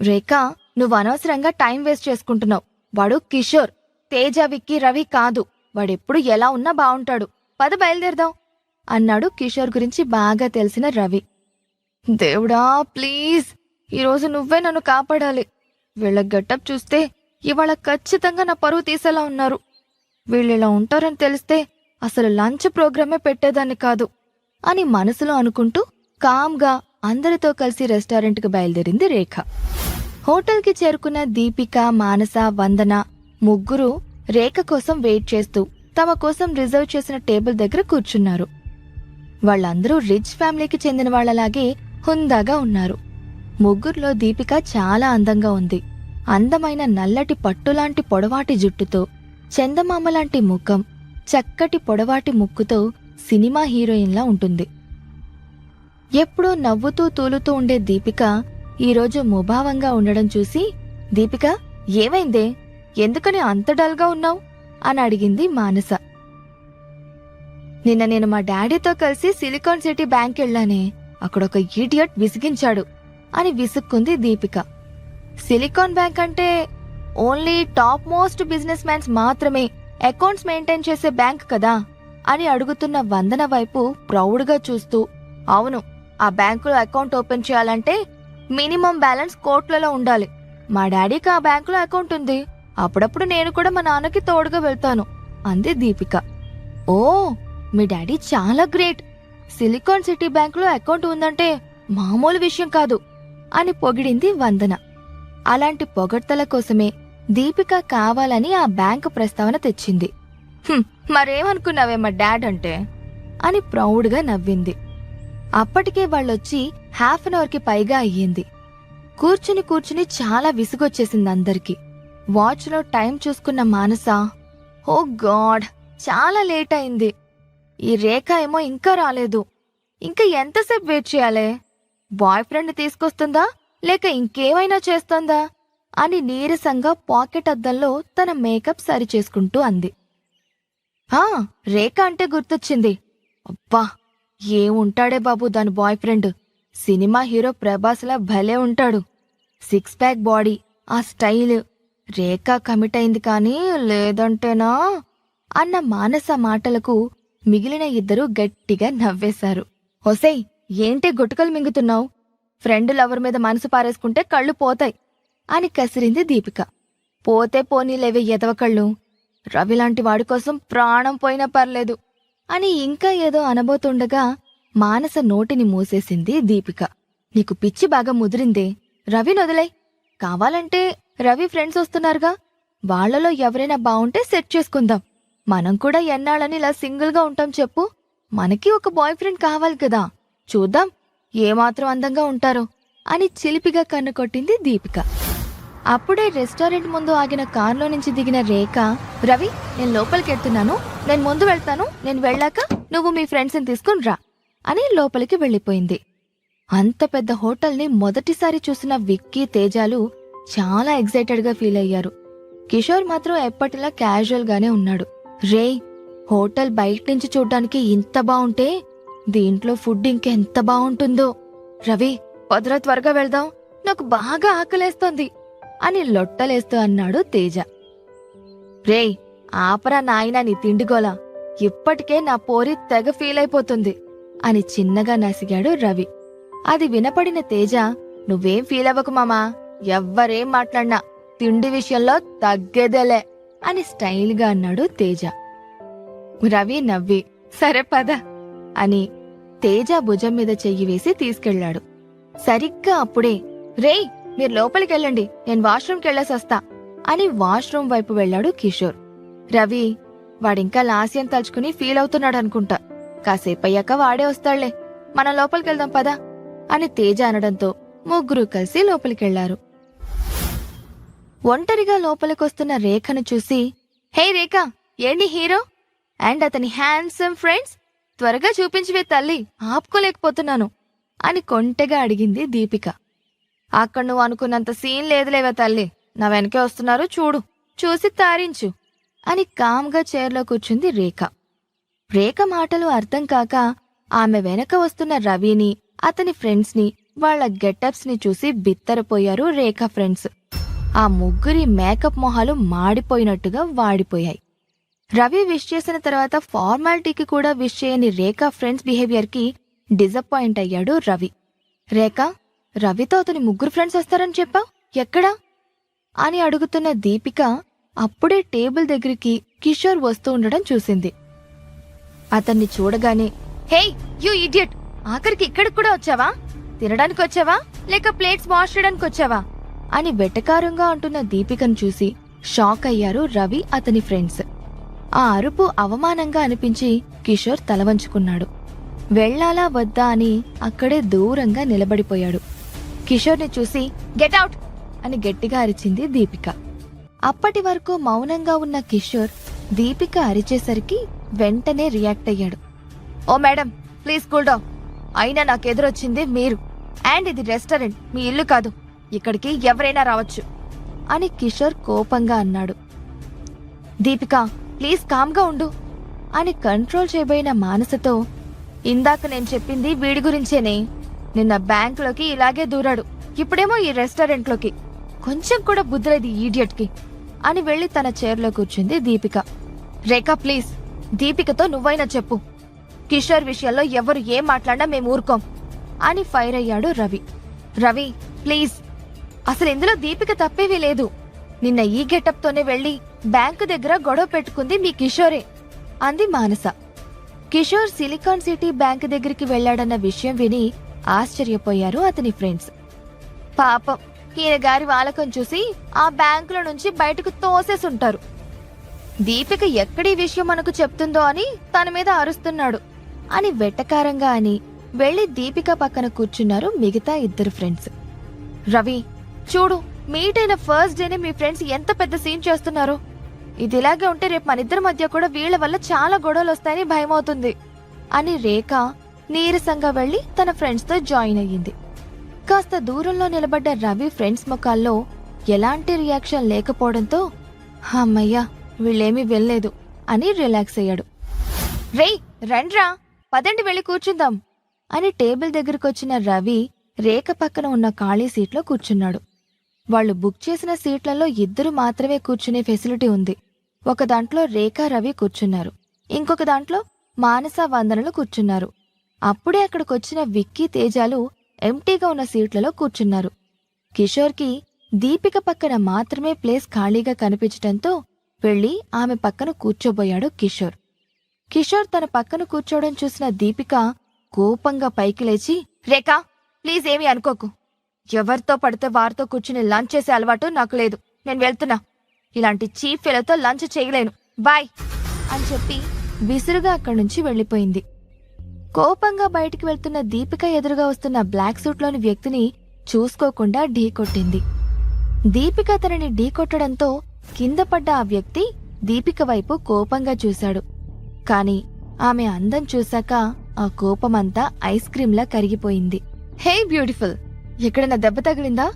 రేఖ, నువ్వు అనవసరంగా టైం వేస్ట్ చేసుకుంటున్నావు. వాడు కిషోర్, తేజ, విక్కీ, రవి కాదు. వాడెప్పుడు ఎలా ఉన్నా బావుంటాడు, పద బయలుదేరదాం అన్నాడు కిషోర్ గురించి బాగా తెలిసిన రవి. దేవుడా ప్లీజ్, ఈరోజు నువ్వే నన్ను కాపాడాలి. వీళ్ళ గెటప్ చూస్తే ఇవాళ ఖచ్చితంగా నా పరువు తీసేలా ఉన్నారు. వీళ్ళిలా ఉంటారని తెలిస్తే అసలు లంచ్ ప్రోగ్రామే పెట్టేదాన్ని కాదు అని మనసులో అనుకుంటూ కామ్గా అందరితో కలిసి రెస్టారెంట్కి బయలుదేరింది రేఖ. హోటల్కి చేరుకున్న దీపిక, మానస, వందన ముగ్గురు రేఖ కోసం వెయిట్ చేస్తూ తమ కోసం రిజర్వ్ చేసిన టేబుల్ దగ్గర కూర్చున్నారు. వాళ్ళందరూ రిచ్ ఫ్యామిలీకి చెందిన వాళ్లలాగే హుందాగా ఉన్నారు. ముగ్గురులో దీపిక చాలా అందంగా ఉంది. అందమైన నల్లటి పట్టులాంటి పొడవాటి జుట్టుతో, చందమామలాంటి ముఖం, చక్కటి పొడవాటి ముక్కుతో సినిమా హీరోయిన్లా ఉంటుంది. ఎప్పుడూ నవ్వుతూ తూలుతూ ఉండే దీపిక ఈరోజు ముభావంగా ఉండడం చూసి, దీపిక ఏమైందే, ఎందుకని అంత డల్గా ఉన్నావు అని అడిగింది మానస. నిన్న నేను మా డాడీతో కలిసి సిలికాన్ సిటీ బ్యాంక్ వెళ్ళానే, అక్కడొక ఈడియట్ విసిగించాడు అని విసుక్కుంది దీపిక. సిలికాన్ బ్యాంక్ అంటే only top most business mans మాత్రమే అకౌంట్స్ మెయింటైన్ చేసే బ్యాంక్ కదా అని అడుగుతున్న వందన వైపు ప్రౌడ్గా చూస్తూ, అవును, ఆ బ్యాంకులో అకౌంట్ ఓపెన్ చేయాలంటే మినిమం బ్యాలెన్స్ కోట్లలో ఉండాలి. మా డాడీకి ఆ బ్యాంకులో అకౌంట్ ఉంది, అప్పుడప్పుడు నేను కూడా మా నాన్నకి తోడుగా వెళ్తాను అంది దీపిక. ఓ, మీ డాడీ చాలా గ్రేట్, సిలికాన్ సిటీ బ్యాంకులో అకౌంట్ ఉందంటే మామూలు విషయం కాదు అని పొగిడింది వందన. అలాంటి పొగడ్తల కోసమే దీపిక కావాలని ఆ బ్యాంకు ప్రస్తావన తెచ్చింది. మరేమనుకున్నావే మా డాడ్ అంటే అని ప్రౌడ్గా నవ్వింది. అప్పటికే వాళ్ళొచ్చి హాఫ్ అన్ అవర్ కి పైగా అయ్యింది. కూర్చుని కూర్చుని చాలా విసుగొచ్చేసింది అందరికి. వాచ్లో టైం చూసుకున్న మానస, ఓ గాడ్, చాలా లేట్ అయింది. ఈ రేఖ ఏమో ఇంకా రాలేదు, ఇంకా ఎంతసేపు వెయిట్ చేయాలే? బాయ్ ఫ్రెండ్ తీసుకొస్తుందా లేక ఇంకేమైనా చేస్తుందా అని నీరసంగా పాకెట్ అద్దంలో తన మేకప్ సరి చేసుకుంటూ అంది. రేఖ అంటే గుర్తొచ్చింది. అబ్బా, ఏముంటాడే బాబు దాని బాయ్ ఫ్రెండ్, సినిమా హీరో ప్రభాస్లా భలే ఉంటాడు. 6 ప్యాక్ బాడీ, ఆ స్టైల్. రేఖ కమిట్ అయింది కానీ లేదంటేనా అన్న మానస మాటలకు మిగిలిన ఇద్దరూ గట్టిగా నవ్వేశారు. ఒసేయ్, ఏంటి గుటకలు మింగుతున్నావు? ఫ్రెండ్ లవర్ మీద మనసు పారేసుకుంటే కళ్ళు పోతాయి అని కసిరింది దీపిక. పోతే పోనీలేవే ఎదవకళ్ళు, రవిలాంటి వాడి కోసం ప్రాణం పోయినా పర్లేదు అని ఇంకా ఏదో అనబోతుండగా మానస నోటిని మూసేసింది దీపిక. నీకు పిచ్చి బాగా ముదిరిందే, రవిని వదిలై. కావాలంటే రవి ఫ్రెండ్స్ వస్తున్నారుగా, వాళ్లలో ఎవరైనా బావుంటే సెట్ చేసుకుందాం. మనం కూడా ఎన్నాళ్ళని ఇలా సింగిల్గా ఉంటాం చెప్పు. మనకి ఒక బాయ్ ఫ్రెండ్ కావాలి కదా, చూద్దాం ఏమాత్రం అందంగా ఉంటారో అని చిలిపిగా కన్ను కొట్టింది దీపిక. అప్పుడే రెస్టారెంట్ ముందు ఆగిన కార్లో నుంచి దిగిన రేఖ, రవి నేను లోపలికెళ్తున్నాను, నేను ముందు వెళ్తాను, నేను వెళ్ళాక నువ్వు మీ ఫ్రెండ్స్ని తీసుకుని రా అని లోపలికి వెళ్ళిపోయింది. అంత పెద్ద హోటల్ని మొదటిసారి చూసిన విక్కీ, తేజాలు చాలా ఎగ్జైటెడ్గా ఫీల్ అయ్యారు. కిషోర్ మాత్రం ఎప్పటిలా క్యాజువల్ గానే ఉన్నాడు. రే, హోటల్ బయట నుంచి చూడ్డానికి ఇంత బావుంటే దీంట్లో ఫుడ్ ఇంకెంత బావుంటుందో. రవి వదరా, త్వరగా వెళ్దాం, నాకు బాగా ఆకలేస్తోంది అని లొట్టలేస్తూ అన్నాడు తేజ. రే ఆపరా నాయనా నీ తిండిగోలా, ఇప్పటికే నా పోరి తెగ ఫీల్ అయిపోతుంది అని చిన్నగా నసిగాడు రవి. అది వినపడిన తేజ, నువ్వేం ఫీల్ అవ్వకు మామా, ఎవ్వరేం మాట్లాడినా తిండి విషయంలో తగ్గేదేలే అని స్టైల్గా అన్నాడు తేజ. రవి నవ్వి సరే పద అని తేజ భుజం మీద చెయ్యి వేసి తీసుకెళ్లాడు. సరిగ్గా అప్పుడే, రేయ్ మీరు లోపలికెళ్ళండి, నేను వాష్రూమ్కెళ్ళేసొస్తా అని వాష్రూమ్ వైపు వెళ్లాడు కిషోర్. రవి వాడింకా లాస్యం తలుచుకుని ఫీల్ అవుతున్నాడనుకుంటా, కాసేపయ్యాక వాడే వస్తాడులే, మనం లోపలికెళ్దాం పదా అని తేజ అనడంతో ముగ్గురు కలిసి లోపలికెళ్లారు. ఒంటరిగా లోపలికొస్తున్న రేఖను చూసి, హే రేఖ, ఏంటి హీరో అండ్ అతని హ్యాండ్సమ్ ఫ్రెండ్స్, త్వరగా చూపించివే తల్లి, ఆపుకోలేకపోతున్నాను అని కొంటెగా అడిగింది దీపిక. అక్కడ నువ్వు అనుకున్నంత సీన్ లేదులేవే తల్లి, నా వెనకే వస్తున్నారు చూడు, చూసి తారించు అని కామ్గా చైర్లో కూర్చుంది రేఖ. రేఖ మాటలు అర్థం కాక ఆమె వెనక వస్తున్న రవిని, అతని ఫ్రెండ్స్ని, వాళ్ల గెటప్స్ ని చూసి బిత్తరపోయారు రేఖ ఫ్రెండ్స్. ఆ ముగ్గురి మేకప్ మొహాలు మాడిపోయినట్టుగా వాడిపోయాయి. రవి విష్ చేసిన తర్వాత ఫార్మాలిటీకి కూడా విష్ చేయని రేఖ ఫ్రెండ్స్ బిహేవియర్ కి డిసప్పాయింట్ అయ్యాడు రవి. రేఖ, రవితో అతని ముగ్గురు ఫ్రెండ్స్ వస్తారని చెప్పావు, ఎక్కడా అని అడుగుతున్న దీపిక అప్పుడే టేబుల్ దగ్గరికి కిషోర్ వస్తూ ఉండడం చూసింది. అతన్ని చూడగానే, హేయ్ యూ ఇడియట్, ఆఖరికి ఇక్కడికి కూడా వచ్చావా, తినడానికి వచ్చావా లేక ప్లేట్స్ వాష్ చేయడానికి వచ్చావా అని వెటకారంగా అంటున్న దీపికను చూసి షాక్ అయ్యారు రవి, అతని ఫ్రెండ్స్. ఆ అరుపు అవమానంగా అనిపించి కిషోర్ తలవంచుకున్నాడు. వెళ్లాలా వద్దా అని అక్కడే దూరంగా నిలబడిపోయాడు. కిషోర్ని చూసి గెట్అవుట్ అని గట్టిగా అరిచింది దీపిక. అప్పటి వరకు మౌనంగా ఉన్న కిషోర్ దీపిక అరిచేసరికి వెంటనే రియాక్ట్ అయ్యాడు. ఓ మేడం ప్లీజ్ కూల్ డౌన్, అయినా నాకెదురొచ్చింది మీరు, అండ్ ఇది రెస్టారెంట్, మీ ఇల్లు కాదు, ఇక్కడికి ఎవరైనా రావచ్చు అని కిషోర్ కోపంగా అన్నాడు. దీపిక ప్లీజ్ కామ్గా ఉండు అని కంట్రోల్ చేయబోయిన మానసతో, ఇందాక నేను చెప్పింది వీడి గురించేనే, నిన్న బ్యాంకులోకి ఇలాగే దూరాడు, ఇప్పుడేమో ఈ రెస్టారెంట్లోకి, కొంచెం కూడా బుద్ధిలేదు ఈడియట్కి అని వెళ్లి తన చైర్లో కూర్చుంది దీపిక. రేఖ ప్లీజ్, దీపికతో నువ్వైనా చెప్పు, కిషోర్ విషయంలో ఎవరు ఏం మాట్లాడినా మేము ఊరుకోం అని ఫైర్ అయ్యాడు రవి. రవి ప్లీజ్, అసలు ఇందులో దీపిక తప్పేవీ లేదు, నిన్న ఈ గెటప్తోనే వెళ్లి బ్యాంకు దగ్గర గొడవ పెట్టుకుంది మీ కిషోరే అంది మానస. కిషోర్ సిలికాన్ సిటీ బ్యాంకు దగ్గరికి వెళ్లాడన్న విషయం విని ఆశ్చర్యపోయారు అతని ఫ్రెండ్స్. పాపం ఈయన గారి వాలకం చూసి ఆ బ్యాంకుల నుంచి బయటకు తోసేసుంటారు. దీపిక ఎక్కడీ విషయం మనకు చెప్తుందో అని తన మీద అరుస్తున్నాడు అని వెటకారంగా అని వెళ్లి దీపిక పక్కన కూర్చున్నారు మిగతా ఇద్దరు ఫ్రెండ్స్. రవి చూడు, మీట్ అయిన ఫస్ట్ డేనే మీ ఫ్రెండ్స్ ఎంత పెద్ద సీన్ చేస్తున్నారు, ఇది ఇలాగే ఉంటే రేపు మనిద్దరి మధ్య కూడా వీళ్ల వల్ల చాలా గొడవలు వస్తాయని భయమవుతుంది అని రేఖ నీరసంగా వెళ్లి తన ఫ్రెండ్స్ తో జాయిన్ అయ్యింది. కాస్త దూరంలో నిలబడ్డ రవి ఫ్రెండ్స్ ముఖాల్లో ఎలాంటి రియాక్షన్ లేకపోవడంతో, అమ్మయ్యా వీళ్ళేమీ వెళ్ళలేదు అని రిలాక్స్ అయ్యాడు. రేయ్ రండ్రా, పదండి వెళ్లి కూర్చుందాం అని టేబుల్ దగ్గరకొచ్చిన రవి రేఖ పక్కన ఉన్న ఖాళీ సీట్లో కూర్చున్నాడు. వాళ్లు బుక్ చేసిన సీట్లలో ఇద్దరు మాత్రమే కూర్చునే ఫెసిలిటీ ఉంది. ఒక దాంట్లో రేఖ, రవి కూర్చున్నారు, ఇంకొక దాంట్లో మానస, వందనలు కూర్చున్నారు. అప్పుడే అక్కడికొచ్చిన విక్కీ, తేజాలు ఎంటీగా ఉన్న సీట్లలో కూర్చున్నారు. కిషోర్కి దీపిక పక్కన మాత్రమే ప్లేస్ ఖాళీగా కనిపించటంతో వెళ్లి ఆమె పక్కన కూర్చోబోయాడు కిషోర్. కిషోర్ తన పక్కన కూర్చోవడం చూసిన దీపిక కోపంగా పైకి లేచి, రేఖా ప్లీజ్ ఏమీ అనుకోకు. ఎవరితో పడితే వారితో కూర్చుని లంచ్ చేసే అలవాటు నాకు లేదు. నేను వెళ్తున్నా. ఇలాంటి చీఫ్ ఫెలోతో లంచ్ చేయలేను. బాయ్ అని చెప్పి విసురుగా అక్కడి నుంచి వెళ్లిపోయింది. కోపంగా బయటికి వెళ్తున్న దీపిక ఎదురుగా వస్తున్న బ్లాక్ సూట్లోని వ్యక్తిని చూసుకోకుండా ఢీకొట్టింది. దీపిక తనని ఢీకొట్టడంతో కింద పడ్డ ఆ వ్యక్తి దీపిక వైపు కోపంగా చూశాడు. కాని ఆమె అందం చూశాక ఆ కోపమంతా ఐస్ క్రీంలా కరిగిపోయింది. హే బ్యూటిఫుల్, ఎక్కడైనా దెబ్బ తగిలిందా?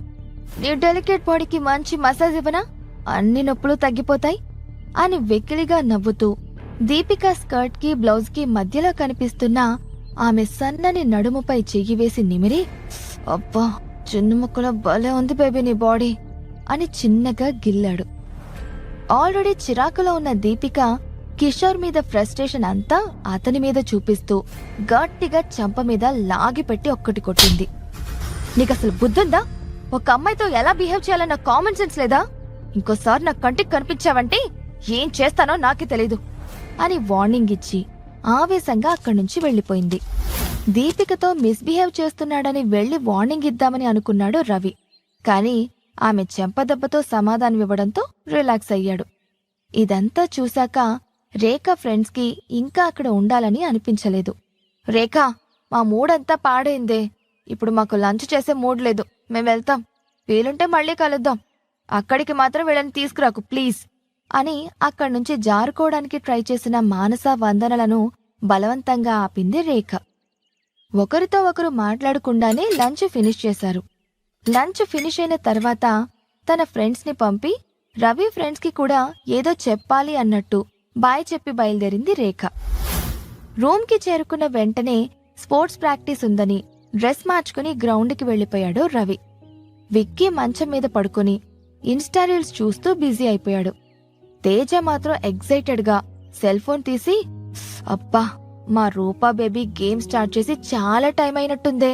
నీ డెలికేట్ బాడీకి మంచి మసాజ్ ఇవ్వనా? అన్ని నొప్పులు తగ్గిపోతాయి అని వెకిలిగా నవ్వుతూ దీపిక స్కర్ట్ కి బ్లౌజ్ కి మధ్యలో కనిపిస్తున్న ఆమె సన్నని నడుముపై చెయ్యి వేసి నిమిరి, అబ్బా చిన్న ముక్కలో భలే ఉంది బేబీ నీ బాడీ అని చిన్నగా గిల్లాడు. ఆల్రెడీ చిరాకులో ఉన్న దీపిక కిషోర్ మీద ఫ్రస్ట్రేషన్ అంతా అతని మీద చూపిస్తూ గట్టిగా చెంప మీద లాగిపెట్టి ఒక్కటి కొట్టింది. నీకసలు బుద్ధుందా? ఒక అమ్మాయితో ఎలా బిహేవ్ చేయాలన్న కామన్ సెన్స్ లేదా? ఇంకోసారి నా కంటికి కనిపించావంటే ఏం చేస్తానో నాకే తెలీదు అని వార్నింగ్ ఇచ్చి ఆవేశంగా అక్కడి నుంచి వెళ్లిపోయింది. దీపికతో మిస్బిహేవ్ చేస్తున్నాడని వెళ్లి వార్నింగ్ ఇద్దామని అనుకున్నాడు రవి. కాని ఆమె చెంపదెబ్బతో సమాధానమివ్వడంతో రిలాక్స్ అయ్యాడు. ఇదంతా చూశాక రేఖ ఫ్రెండ్స్ కి ఇంకా అక్కడ ఉండాలని అనిపించలేదు. రేఖా, మా మూడంతా పాడైందే. ఇప్పుడు మాకు లంచ్ చేసే మూడ్ లేదు. మేం వెళ్తాం. వీలుంటే మళ్ళీ కలుద్దాం. అక్కడికి మాత్రం వీళ్ళని తీసుకురాకు ప్లీజ్ అని అక్కడి నుంచి జారుకోవడానికి ట్రై చేసిన మానస, వందనలను బలవంతంగా ఆపింది రేఖ. ఒకరితో ఒకరు మాట్లాడకుండానే లంచ్ ఫినిష్ చేశారు. లంచ్ ఫినిష్ అయిన తర్వాత తన ఫ్రెండ్స్ ని పంపి రవి ఫ్రెండ్స్ కి కూడా ఏదో చెప్పాలి అన్నట్టు బాయ్ చెప్పి బయలుదేరింది రేఖ. రూమ్ కి చేరుకున్న వెంటనే స్పోర్ట్స్ ప్రాక్టీస్ ఉందని డ్రెస్ మార్చుకుని గ్రౌండ్ కి వెళ్లిపోయాడు రవి. విక్కీ మంచం మీద పడుకుని ఇన్స్టా రీల్స్ చూస్తూ బిజీ అయిపోయాడు. తేజ మాత్రం ఎగ్జైటెడ్ గా సెల్ ఫోన్ తీసి, అబ్బా మా రూపా బేబీ గేమ్ స్టార్ట్ చేసి చాలా టైం అయినట్టుందే,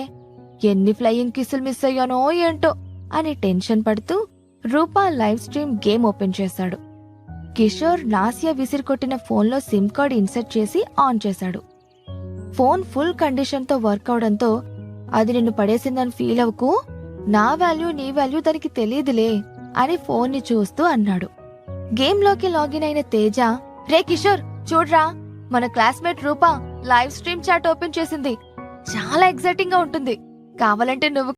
ఎన్ని ఫ్లయింగ్ కిస్సులు మిస్ అయ్యానో ఏంటో అని టెన్షన్ పడుతూ రూపా లైవ్ స్ట్రీమ్ గేమ్ ఓపెన్ చేశాడు. కిషోర్ నాసియా విసిరికొట్టిన ఫోన్లో సిమ్ కార్డ్ ఇన్సర్ట్ చేసి ఆన్ చేశాడు. ఫోన్ ఫుల్ కండిషన్ తో వర్క్ అవడంతో, అది నిన్ను పడేసిందని ఫీల్ అవ్వకు, నా వాల్యూ నీ వాల్యూ దానికి తెలీదులే అని ఫోన్ ని చూస్తూ అన్నాడు. గేమ్ లోకి లాగిన్ అయిన తేజ, రే కిషోర్ చూడ్రా, మన క్లాస్మేట్ రూపా లైవ్ స్ట్రీమ్ చాట్ ఓపెన్ చేసింది. చాలా ఎక్సైటింగ్ గా ఉంటుంది. కావాలంటే నువ్వు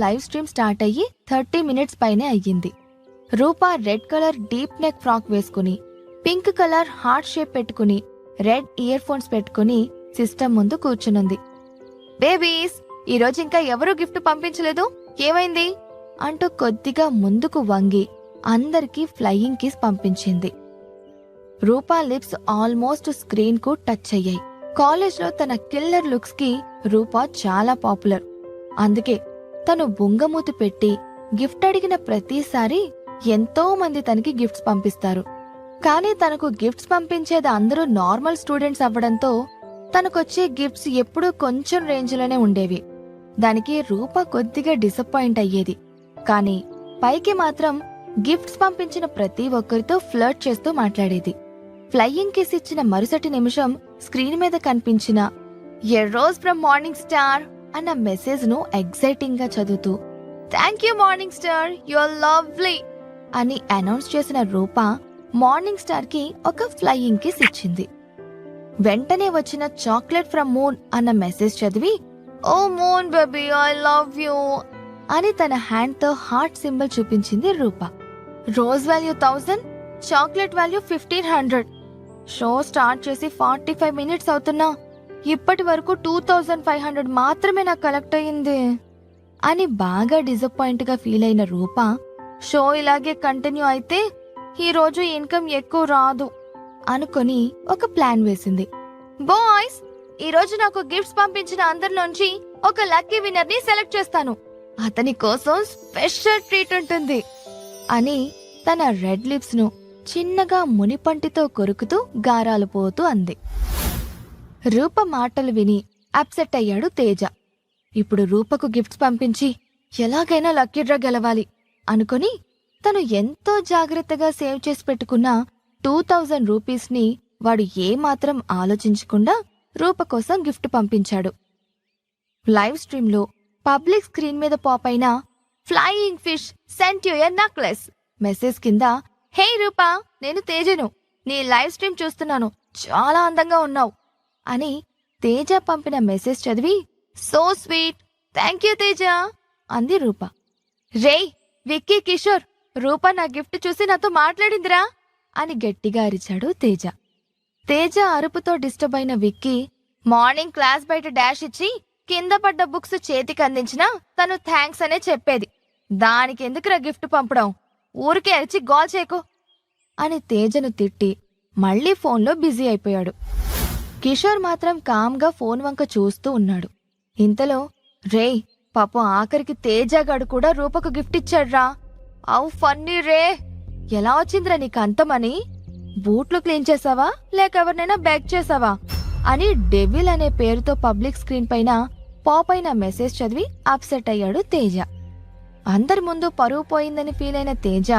లైవ్ స్ట్రీమ్ స్టార్ట్ అయ్యి 30 మినిట్స్ పైనే అయ్యింది. Rupa red colour deep neck frock వేసుకుని, పింక్ కలర్ హార్ట్ షేప్ పెట్టుకుని, రెడ్ ఇయర్ ఫోన్స్ పెట్టుకుని సిస్టమ్ ముందు కూర్చునుంది. బేబీస్, ఈరోజు ఇంకా ఎవరూ గిఫ్ట్ పంపించలేదు, ఏమైంది? అంటూ కొద్దిగా ముందుకు వంగి అందరికీ ఫ్లయింగ్ కిస్ పంపించింది. రూపా లిప్స్ ఆల్మోస్ట్ స్క్రీన్ కు టచ్ అయ్యాయి. కాలేజ్లో తన కిల్లర్ లుక్స్ కి రూపా చాలా పాపులర్. అందుకే తను బుంగమూతి పెట్టి గిఫ్ట్ అడిగిన ప్రతిసారి ఎంతో మంది తనకి గిఫ్ట్స్ పంపిస్తారు. కానీ తనకు గిఫ్ట్స్ పంపించేది అందరూ నార్మల్ స్టూడెంట్స్ అవ్వడంతో తనకొచ్చే గిఫ్ట్స్ ఎప్పుడూ కొంచెం రేంజ్లోనే ఉండేవి. దానికి రూప కొద్దిగా డిసప్పాయింట్ అయ్యేది. కానీ పైకి మాత్రం గిఫ్ట్స్ పంపించిన ప్రతి ఒక్కరితో ఫ్లర్ట్ చేస్తూ మాట్లాడేది. ఫ్లయింగ్ కిస్ ఇచ్చిన మరుసటి నిమిషం స్క్రీన్ మీద కనిపించిన ఎ రోజ్ ఫ్రమ్ మార్నింగ్ స్టార్ అన్న మెసేజ్ ను ఎగ్జైటింగ్ గా చదువుతూ thank you morning star, your lovely అని అనౌన్స్ చేసిన రూప మార్నింగ్ స్టార్ కి ఒక ఫ్లయింగ్ కిస్ ఇచ్చింది. వెంటనే వచ్చిన చాక్లెట్ ఫ్రమ్ మూన్ అన్న మెసేజ్ చదివి oh moon baby I love you అని తన హ్యాండ్ తో హార్ట్ సింబల్ చూపించింది Rupa. Rose value 1000, chocolate value 1500. Show start చేసి 45 మినిట్స్ అవుతున్నా ఇప్పటి వరకు 2500 మాత్రమే నాకు కలెక్ట్ అయ్యింది అని బాగా డిసప్పాయింట్ గా ఫీల్ అయిన రూప షో ఇలాగే కంటిన్యూ అయితే ఈ రోజు ఇన్కమ్ ఎక్కువ రాదు అనుకొని ఒక ప్లాన్ వేసింది. బాయ్స్, ఈ రోజు నాకు గిఫ్ట్స్ పంపించిన అందరిలోంచి ఒక లక్కీ విన్నర్ ని సెలెక్ట్ చేస్తాను. అతని కోసం స్పెషల్ ట్రీట్ ఉంటుంది అని తన రెడ్ లిప్స్ ను చిన్నగా మునిపంటితో కొరుకుతూ గారాలు పోతూ అంది. రూప మాటలు విని అప్సెట్ అయ్యాడు తేజ. ఇప్పుడు రూపకు గిఫ్ట్స్ పంపించి ఎలాగైనా లక్కీ డ్రా గెలవాలి అనుకుని తను ఎంతో జాగ్రత్తగా సేవ్ చేసి పెట్టుకున్న 2000 రూపీస్ ని వాడు ఏమాత్రం ఆలోచించకుండా రూప కోసం గిఫ్ట్ పంపించాడు. లైవ్ స్ట్రీమ్ లో పబ్లిక్ స్క్రీన్ మీద పాప్ అయిన flying fish sent you a necklace message కింద హే రూపా, నేను తేజను, నీ లైవ్ స్ట్రీమ్ చూస్తున్నాను, చాలా అందంగా ఉన్నావు అని తేజ పంపిన మెసేజ్ చదివి so sweet, thank you Teja అంది రూప. రేయ్ విక్కీ, కిషోర్, రూప నా గిఫ్ట్ చూసి నాతో మాట్లాడిందిరా అని గట్టిగా అరిచాడు తేజ. తేజ అరుపుతో డిస్టర్బ్ అయిన విక్కీ మార్నింగ్ క్లాస్ బయట డాష్ ఇచ్చి కింద పడ్డ బుక్స్ చేతికి అందించినా తను థ్యాంక్స్ అనే చెప్పేది. దానికెందుకురా గిఫ్ట్ పంపడం, ఊరికే అరిచి గోల్ చేయకు అని తేజను తిట్టి మళ్లీ ఫోన్లో బిజీ అయిపోయాడు. కిషోర్ మాత్రం కామ్గా ఫోన్ వంక చూస్తూ ఉన్నాడు. ఇంతలో రేయ్ పాపం ఆఖరికి తేజగాడు కూడా రూపకు గిఫ్ట్ ఇచ్చాడ్రా, అవు ఫన్నీ రే, ఎలా వచ్చిందిరా నీకు అంతమని, బూట్లు క్లీన్ చేసావా లేక ఎవరినైనా బ్యాక్ చేసావా అని డెవిల్ అనే పేరుతో పబ్లిక్ స్క్రీన్ పైన పాప్ అయిన మెసేజ్ చదివి అప్సెట్ అయ్యాడు తేజ. అందరి ముందు పరువు పోయిందని ఫీల్ అయిన తేజ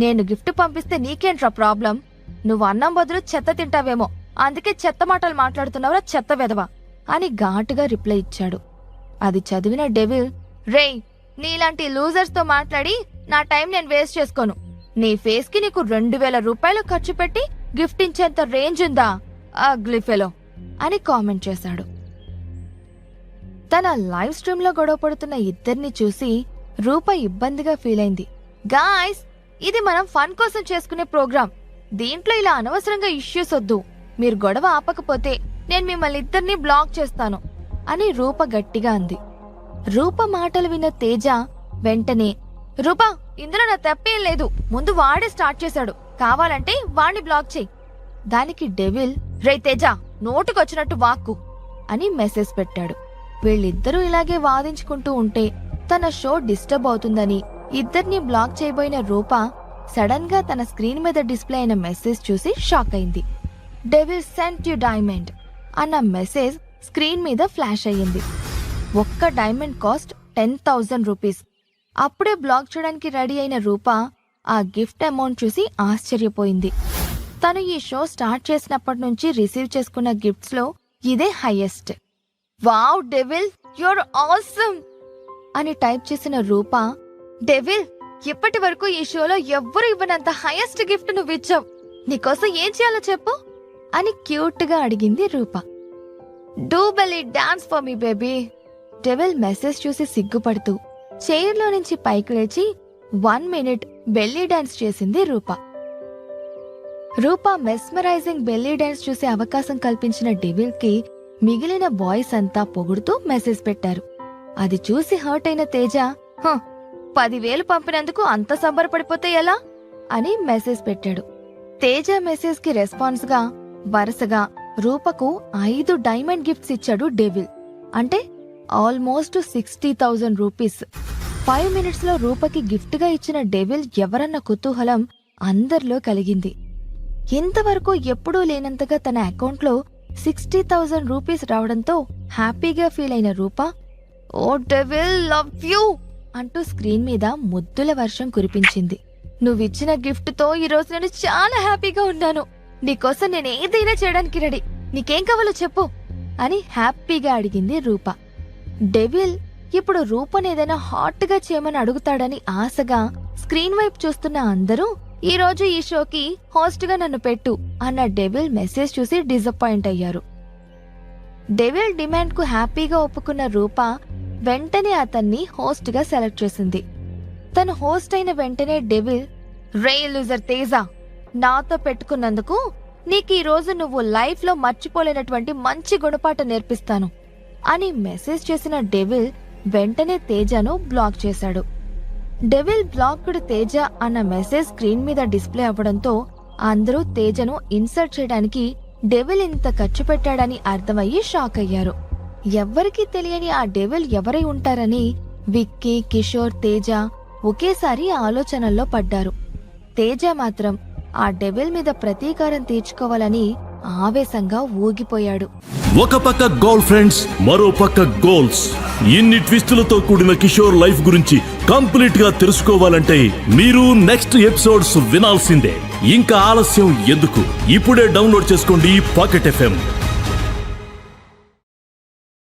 నేను గిఫ్ట్ పంపిస్తే నీకేంట్రా ప్రాబ్లం, నువ్వు అన్నం బదులు చెత్త తింటావేమో, అందుకే చెత్త మాటలు మాట్లాడుతున్నావురా చెత్త వెధవా అని ఘాటుగా రిప్లై ఇచ్చాడు. అది చదివిన డెవిల్ రేయ్ నీలాంటి లూజర్స్ తో మాట్లాడి నా టైం నేను వేస్ట్ చేసుకోను, నీ ఫేస్ కి నీకు 2000 రూపాయలు ఖర్చు పెట్టి గిఫ్ట్ ఇచ్చేంత రేంజ్ ఉందా అగ్లీ ఫెలో అని కామెంట్ చేశాడు. తన లైవ్ స్ట్రీమ్ లో గొడవ పడుతున్న ఇద్దరిని చూసి రూప ఇబ్బందిగా ఫీల్ అయింది. గాయ్స్, ఇది మనం ఫన్ కోసం చేసుకునే ప్రోగ్రాం, దీంట్లో ఇలా అనవసరంగా ఇష్యూస్ వద్దు, మీరు గొడవ ఆపకపోతే నేను మిమ్మల్ని ఇద్దరిని బ్లాక్ చేస్తాను అని రూప గట్టిగా అంది. రూప మాటలు విన్న తేజ వెంటనే రూపా, ఇందులో నా తప్పేం లేదు, ముందు వాడే స్టార్ట్ చేశాడు, కావాలంటే వాణ్ణి బ్లాక్ చెయ్యి. దానికి డెవిల్ రే తేజ నోటుకొచ్చినట్టు వాక్కు అని మెసేజ్ పెట్టాడు. వీళ్ళిద్దరూ ఇలాగే వాదించుకుంటూ ఉంటే తన షో డిస్టర్బ్ అవుతుందని ఇద్దరిని బ్లాక్ చేయబోయిన రూప సడన్ గా తన స్క్రీన్ మీద డిస్ప్లే అయిన మెసేజ్ చూసి షాక్ అయింది. డెవిల్ సెంట్ యు డైమండ్ అన్న మెసేజ్ స్క్రీన్ మీద ఫ్లాష్ అయ్యింది. ఒక్క డైమండ్ కాస్ట్ 10,000 రూపీస్. అప్పుడే బ్లాక్ చేయడానికి రెడీ అయిన రూప ఆ గిఫ్ట్ అమౌంట్ చూసి ఆశ్చర్యపోయింది. తను ఈ షో స్టార్ట్ చేసినప్పటి నుంచి రిసీవ్ చేసుకున్న గిఫ్ట్స్ లో ఇదే highest. Wow devil, you're awesome అని టైప్ చేసిన రూప డెవిల్, ఇప్పటి వరకు ఈ షోలో ఎవ్వరు ఇవ్వనంత హైయెస్ట్ గిఫ్ట్ నువ్వు ఇచ్చావు, నీకోసం ఏం చేయాలో చెప్పు అని క్యూట్ గా అడిగింది Rupa. Do belly dance for me baby. Devil message చూసి సిగ్గుపడుతూ చైర్లో నుంచి పైకి లేచి 1 మినిట్ బెల్లీ డాన్స్ చేసింది రూప. రూప మెస్మరైజింగ్ బెల్లీ డాన్స్ చూసే అవకాశం కల్పించిన డెవిల్ కి మిగిలిన బాయ్స్ అంతా పొగుడుతూ మెసేజ్ పెట్టారు. అది చూసి హర్ట్ అయిన తేజ 10,000 పంపినందుకు అంత సంబరపడిపోతే ఎలా అని మెసేజ్ పెట్టాడు. తేజ మెసేజ్ కి రెస్పాన్స్ గా వరుసగా రూపకు 5 డైమండ్ గిఫ్ట్స్ ఇచ్చాడు డెవిల్. అంటే ఆల్మోస్ట్ 60,000 రూపీస్. 5 మినిట్స్ లో రూపకి గిఫ్ట్ గా ఇచ్చిన డెవిల్ ఎవరన్న కుతూహలం అందరిలో కలిగింది. ఇంతవరకు ఎప్పుడూ లేనంతగా తన అకౌంట్లో 60,000 రూపీస్ రావడంతో హ్యాపీగా ఫీల్ అయిన రూప ఓ డెవిల్ లవ్ యూ అంటూ స్క్రీన్ మీద ముద్దుల వర్షం కురిపించింది. నువ్విచ్చిన గిఫ్ట్ తో ఈరోజు నేను చాలా హ్యాపీగా ఉన్నాను. నీకోసం నేను ఏదైనా చేయడానికి రెడీ. నీకేం కావాలో చెప్పు అని హ్యాపీగా అడిగింది రూప. డెవిల్ ఇప్పుడు రూపను ఏదైనా హాట్ గా చేయమని అడుగుతాడని ఆశగా స్క్రీన్ వైపు చూస్తున్న అందరూ ఈ రోజు ఈ షోకి హోస్ట్ గా నన్ను పెట్టు అన్న డెవిల్ మెసేజ్ చూసి డిసప్పాయింట్ అయ్యారు. డెవిల్ డిమాండ్ కు హ్యాపీగా ఒప్పుకున్న రూప వెంటనే అతన్ని హోస్ట్ గా సెలెక్ట్ చేసింది. తను హోస్ట్ అయిన వెంటనే డెవిల్, రే లూజర్ తేజ, నాతో పెట్టుకున్నందుకు నీకు ఈ రోజు నువ్వు లైఫ్ లో మర్చిపోలేనటువంటి మంచి గుణపాఠం నేర్పిస్తాను అని మెసేజ్ చేసిన డెవిల్ వెంటనే తేజను బ్లాక్ చేశాడు. డెవిల్ బ్లాక్డ్ తేజ అన్న మెసేజ్ స్క్రీన్ మీద డిస్ప్లే అవ్వడంతో అందరూ తేజను ఇన్సర్ట్ చేయడానికి డెవిల్ ఇంత ఖర్చు పెట్టాడని అర్థమయ్యి షాక్ అయ్యారు. ఎవ్వరికీ తెలియని ఆ డెవిల్ ఎవరై ఉంటారని విక్కీ, కిషోర్, తేజ ఒకేసారి ఆలోచనల్లో పడ్డారు. తేజ మాత్రం ఆ డెవిల్ మీద ప్రతీకారం తీర్చుకోవాలని ఆవేశంగా ఊగిపోయాడు. ఒక పక్క గోల్ ఫ్రెండ్స్, మరో పక్క గోల్స్. ఇన్ని ట్విస్టులతో కూడిన కిషోర్ లైఫ్ గురించి కంప్లీట్ గా తెలుసుకోవాలంటే మీరు నెక్స్ట్ ఎపిసోడ్స్ వినాల్సిందే. ఇంకా ఆలస్యం ఎందుకు? ఇప్పుడే డౌన్లోడ్ చేసుకోండి పాకెట్ FM.